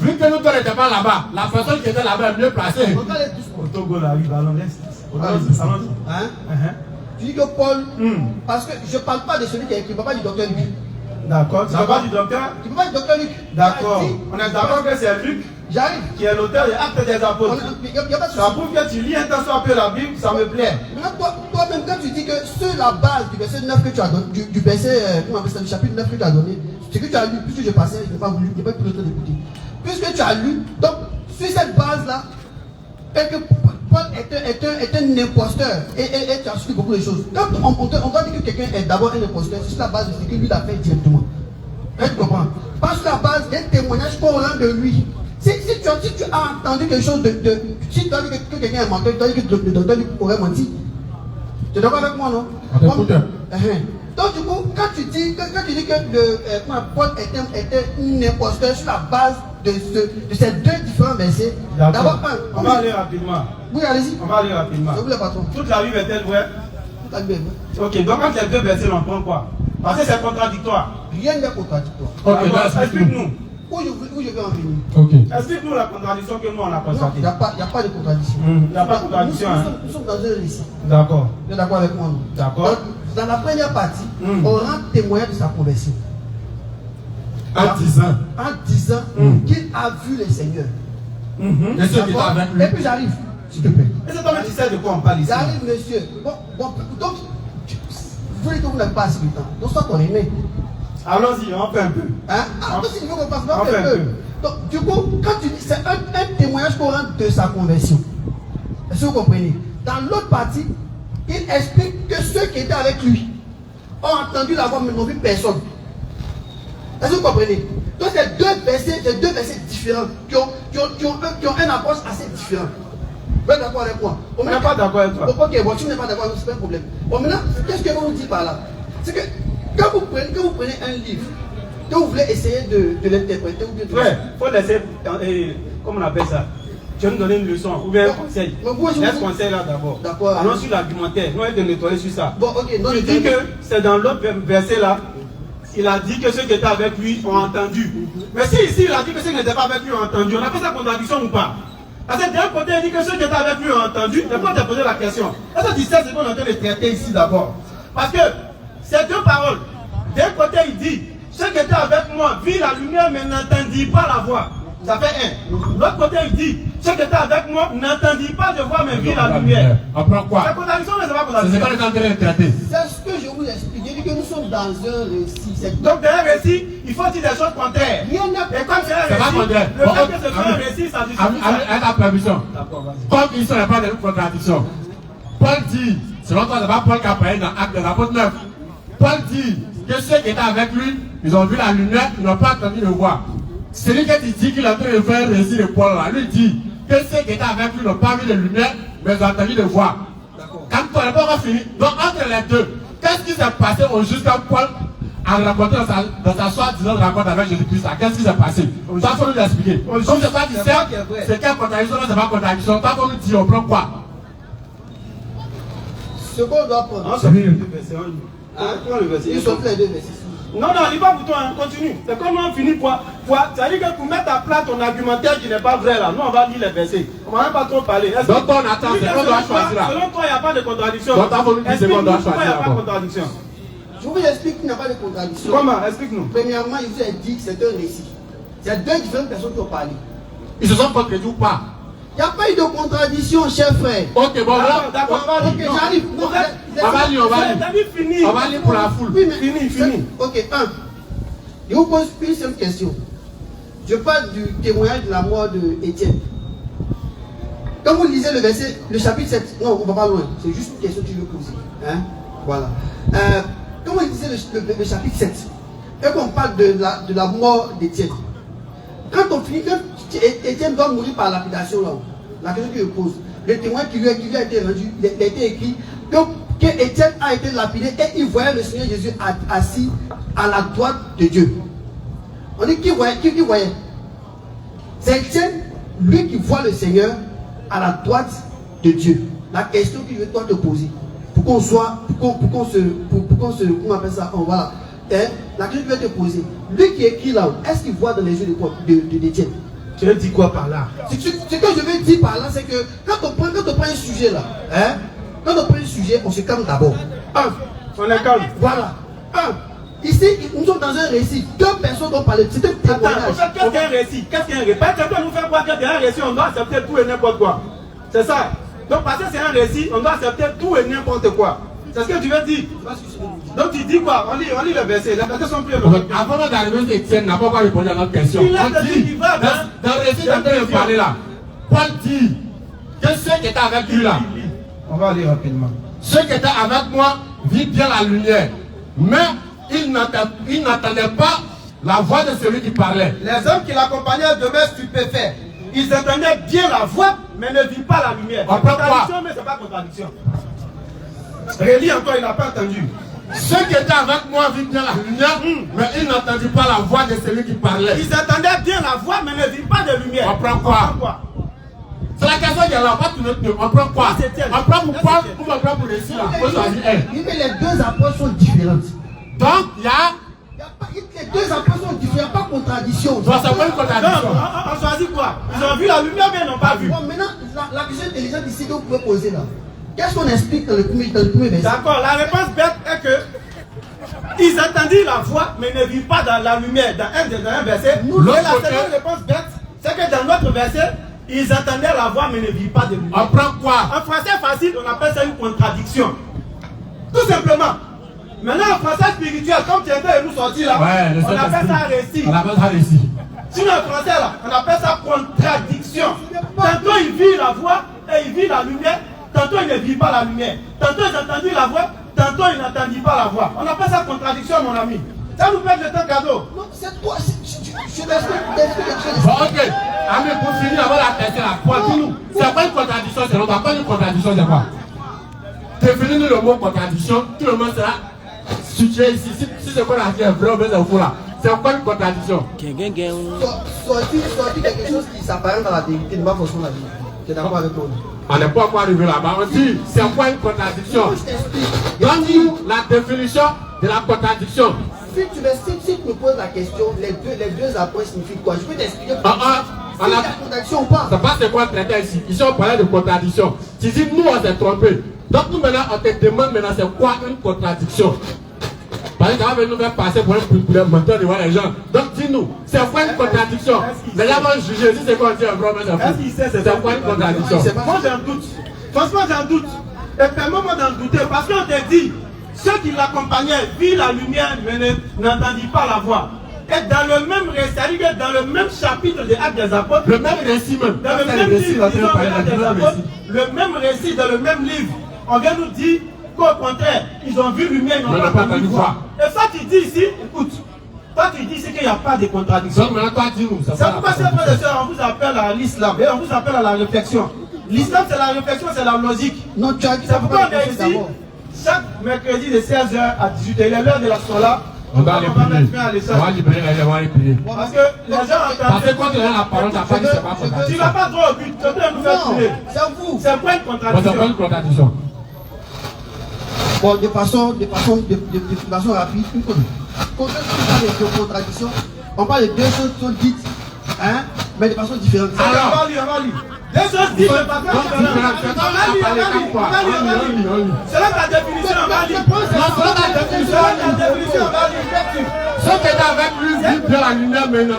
vu que nous n'étions pas là-bas, la personne qui était là-bas est mieux placée. Regardez doucement. Au Togo, là, oui, allons, laisse. Allons-y. Hein? Tu dis que Paul, parce que je ne parle pas de celui qui a écrit, je ne parle pas du docteur Luc. D'accord, tu ne parles pas du docteur? Tu ne parles pas du docteur Luc. D'accord, on est d'accord que c'est Luc J'arrive. qui est l'auteur des Actes des Apôtres. Il n'y a pas de Ça prouve que tu lis un temps soit peu la Bible, ça me plaît. Maintenant, toi-même, quand tu dis que sur la base du verset 9 que tu as donné, du verset, comment on appelle ça, du chapitre 9 que tu as donné, ce que tu as lu, puisque je passais, je n'ai pas voulu, je n'ai pas pris le temps d'écouter. Puisque tu as lu, donc, sur cette base-là, que Paul est un imposteur, et tu as su beaucoup de choses. Quand on doit dire que quelqu'un est d'abord un imposteur, c'est sur la base de ce que lui l'a fait directement. Tu comprends? Pas sur la base d'un témoignage qu'on rend de lui. Si tu as entendu quelque chose si tu as dit que quelqu'un est menteur, tu as dit que le docteur lui aurait menti. Tu es d'accord avec moi, non? Donc du coup, quand tu dis que Paul était un imposteur sur la base de ces deux différents versets, d'abord on va aller rapidement. Oui, allez-y. On va aller rapidement. Je vous le patron. Toute la Bible est-elle vraie? Toute la Bible est vraie. Ok, donc quand les deux versets, on prend quoi? Parce que c'est contradictoire. Rien n'est contradictoire. Ok, explique-nous. Où je vais en venir? Ok. Explique-nous la contradiction que nous on a constatée. Il n'y a pas de contradiction. Il n'y a pas de contradiction. Nous sommes dans un récit. D'accord. Vous êtes d'accord avec moi? D'accord. Dans la première partie, on rend témoignage de sa conversion. En disant. En disant qu'il a vu le Seigneur. Et ceux qui étaient avec lui. Et puis j'arrive, s'il te plaît. Et c'est toi qui sais de quoi on parle ici. J'arrive, monsieur. Bon, donc, vous voulez que vous n'avez pas assez de temps. Donc, soit on est né. Allons-y, on fait un peu. Hein? Ah, si vous qu'on passe, on fait un peu. Donc, du coup, quand tu dis, c'est un témoignage qu'on rend de sa conversion. Est-ce que vous comprenez? Dans l'autre partie, il explique que ceux qui étaient avec lui ont entendu la voix, mais n'ont vu personne. Est-ce que vous comprenez? Donc, c'est deux versets différents qui ont un approche assez différent. Vous êtes d'accord avec moi? On n'est pas d'accord avec toi. Ok, bon, tu n'es pas d'accord avec moi, c'est pas un problème. Bon, maintenant, qu'est-ce que vous dites par là? C'est que quand vous prenez un livre, que vous voulez essayer de l'interpréter ou bien de... Ouais, il faut laisser, comment on appelle ça? Tu vas nous donner une leçon ou bien un conseil. Laisse conseil là d'abord. D'accord. Allons sur l'argumentaire. Nous, on va te nettoyer sur ça. Bon, ok. Tu dis que c'est dans l'autre verset là. Il a dit que ceux qui étaient avec lui ont entendu. Mais si ici il a dit que ceux qui n'étaient pas avec lui ont entendu, on appelle ça contradiction ou pas? Parce que d'un côté il dit que ceux qui étaient avec lui ont entendu. Mais pourquoi te poser la question? Est-ce que tu sais ce qu'on est en train de traiter ici d'abord? Parce que ces deux paroles. D'un côté il dit ceux qui étaient avec moi virent la lumière mais n'entendit pas la voix. Ça fait un. L'autre côté il dit ceux qui étaient avec moi n'entendit pas de voix mais virent la lumière. On prend quoi? C'est contradiction mais c'est pas C'est contradiction. pas le temps de les traiter. C'est ce que je vous explique. J'ai dit que nous sommes dans un récit. Donc dans un récit, il faut dire des choses contraires. Rien n'est Et comme c'est un C'est pas récit, contraire. le fait que ce soit un récit, ça justifie ça. Avec ta permission. D'accord, vas-y. Comme ici, on n'a pas de contradiction. Paul dit, selon toi, c'est pas Paul qui a parlé dans Actes de l'Apôtre 9. Paul dit que ceux qui étaient avec lui, ils ont vu la lumière, ils n'ont pas entendu le voix. Celui qui dit qu'il est en train de faire un récit de Paul là, lui dit que ceux qui étaient avec lui n'ont pas vu de lumière, mais ils ont entendu le voix. Quand toi, n'est pas encore fini. Donc, entre les deux, qu'est-ce qui s'est passé au juste quand Paul a raconté dans sa soi-disant rencontre avec Jésus-Christ? Qu'est-ce qui s'est passé? Ça, faut nous l'expliquer. Comme c'est pas discert, c'est quelle contradiction, c'est pas contradiction. Ça, faut nous dire, on prend quoi? Ce qu'on doit prendre. On se met les deux versets. Prends le verset. Ils sont les deux versets. Non, non, lis pas pour toi, hein. Continue. C'est comme on finit pour. C'est-à-dire que pour mettre à plat ton argumentaire qui n'est pas vrai là, nous on va lire les versets. On va même pas trop parler. Donc on attend, c'est qu'on doit choisir là. Selon toi, il n'y a pas de contradiction. Donc il faut nous dire c'est qu'on doit choisir. Il n'y a pas de contradiction. Je vous explique qu'il n'y a pas de contradiction. Comment? Explique-nous. Premièrement, il vous a dit que c'est un récit. C'est deux différentes personnes qui ont parlé. Ils se sont contredits ou pas? Il n'y a pas eu de contradiction, cher frère. Ok, bon, là. D'accord, on va Ok, lire. j'arrive. On va lire, on va lire. On va lire pour la foule. Oui, mais Fini. Ok, je vous pose une seule question. Je parle du témoignage de la mort de Étienne. Quand vous lisez le verset, le chapitre 7, non, on ne va pas loin, c'est juste une question que je veux poser. Hein? Voilà. Quand vous lisez le chapitre 7, et qu'on parle de la mort d'Étienne, quand on finit, quand Étienne doit mourir par lapidation, là, la question que je pose, le témoignage qui lui a été rendu, il a été écrit que Étienne a été lapidé et il voyait le Seigneur Jésus assis à la droite de Dieu. On dit qui voyait? C'est Étienne, lui qui voit le Seigneur à la droite de Dieu. La question que je dois te poser, pour qu'on se, comment on appelle ça, voilà. La question que je vais te poser, lui qui écrit là, est-ce qu'il voit dans les yeux d'Étienne? Tu veux dire quoi par là? Ce que je veux dire par là, c'est que quand on prend un sujet là, quand on prend un sujet, on se calme d'abord. On est calme. Voilà. Ici, nous sommes dans un récit. Deux personnes ont parlé. C'est un témoignage. Qu'est-ce qu'un récit? Qu'est-ce qu'un récit? Parce que nous faire croire qu'il y a un récit, on doit accepter tout et n'importe quoi. C'est ça. Donc parce que c'est un récit, on doit accepter tout et n'importe quoi. C'est ce que tu veux dire. Donc tu dis quoi? On lit le verset. Les versets sont plus longs. Avant d'arriver, Étienne n'a pas encore répondu à notre question. Il a On dit dit, qu'il va dans le récit dont on parler là, Paul dit que ceux qui étaient avec lui là, on va aller rapidement. ceux qui étaient avec moi vivent bien la lumière, mais ils n'entendaient pas la voix de celui qui parlait. Les hommes qui l'accompagnaient demeurent stupéfaits. Ils entendaient bien la voix, mais ne vivent pas la lumière. On prend quoi? Mais c'est pas contradiction. Relis encore, il n'a pas entendu. Ceux qui étaient avec moi vivent bien la lumière, mais ils n'entendirent pas la voix de celui qui parlait. Ils entendaient bien la voix, mais ne vivent pas de lumière. On prend quoi? C'est la question qui est là, pas tout notre temps. On prend quoi? On prend pourquoi? On prend pour réussir là. Mais les deux approches sont différentes. Donc, il y a. Les deux approches sont différentes, il n'y a pas de contradiction. Ça c'est pas une contradiction. On choisit quoi? Ils ont vu la lumière, mais ils n'ont pas vu. Bon, maintenant, la question intelligente ici que vous pouvez poser là. Qu'est-ce qu'on explique dans le premier verset? D'accord, la réponse bête est que ils entendirent la voix, mais ne vivent pas dans la lumière. Dans un verset. Et la seconde réponse bête, c'est que dans notre verset, ils entendaient la voix, mais ne vivent pas de lumière. On prend quoi? En français facile, on appelle ça une contradiction. Tout simplement. Maintenant, en français spirituel, comme tu es en train de nous sortir là, ouais, on appelle ça récit. On appelle ça récit. Sinon, en français là, on appelle ça contradiction. Tantôt il vit la voix et il vit la lumière, tantôt il ne vit pas la lumière. Tantôt ils entendent la voix, tantôt ils n'entendent pas la voix. On appelle ça contradiction, mon ami. Ça nous perd le temps cadeau. Non, c'est quoi? Je t'explique. Bon, ok. Ami, pour finir avant la question là, dis-nous. C'est pas une contradiction, c'est l'autre. Pas une contradiction, c'est quoi? Définis-nous le mot contradiction. Tout le monde sera situé ici. Si c'est quoi la vie est vrai ou bien c'est faux là. C'est quoi une contradiction? Sortir quelque chose qui s'apparente à la vérité n'est pas forcément la vérité. Tu es d'accord avec moi? On n'est pas encore arrivé là-bas. On dit, c'est quoi une contradiction? Donne-nous la définition de la contradiction. Si tu me poses la question, les deux approches signifient quoi? Je peux t'expliquer si la contradiction ou pas. Ça passe c'est quoi traiter ici? Ici on parlait de contradiction. Tu dis nous on s'est trompé. Donc nous maintenant on te demande maintenant c'est quoi une contradiction? Parce que ça va nous faire passer pour un menteur devant les gens. Donc dis-nous, c'est quoi une contradiction? Les gens vont juger si c'est quoi on dit un vrai mais c'est quoi une contradiction? Moi j'en doute. Franchement j'en doute. Et permets-moi d'en douter parce qu'on te dit ceux qui l'accompagnaient vit la lumière mais n'entendit pas la voix. Et dans le même récit, dans le même chapitre des Actes des Apôtres, le même récit même. Dans le même livre, le même récit, dans le même livre, on vient nous dire qu'au contraire, ils ont vu lumière, ils n'ont pas entendu voix. Et ça tu dis ici, écoute, toi tu dis ici qu'il n'y a pas de contradiction. Donc maintenant toi dis-nous. C'est pourquoi frères et sœurs, on vous appelle à l'islam et on vous appelle à la réflexion. L'islam c'est la réflexion, c'est la logique. Non, tu as dit c'est pourquoi on est ici chaque mercredi de 16h à 18h, il est l'heure de la sola. On va les prier. On va libérer les gens, on va les prier. Parce que les gens entendent. Parce que quand tu as la parole, tu n'as pas dit c'est pas contradiction. Tu vas pas droit au but, tu dois nous faire tuer. C'est vous. C'est pas une contradiction. C'est pas une contradiction. Bon, de façon rapide, quand on parle de contradiction, on parle de deux choses qui sont dites, hein, mais de façon différente. Alors, on va lire. Deux choses dites de façon différente. On va lire. C'est là ta définition, on va lire. Non, c'est là ta définition, on va lire. Ceux qui étaient avec lui vivent bien la lumière maintenant.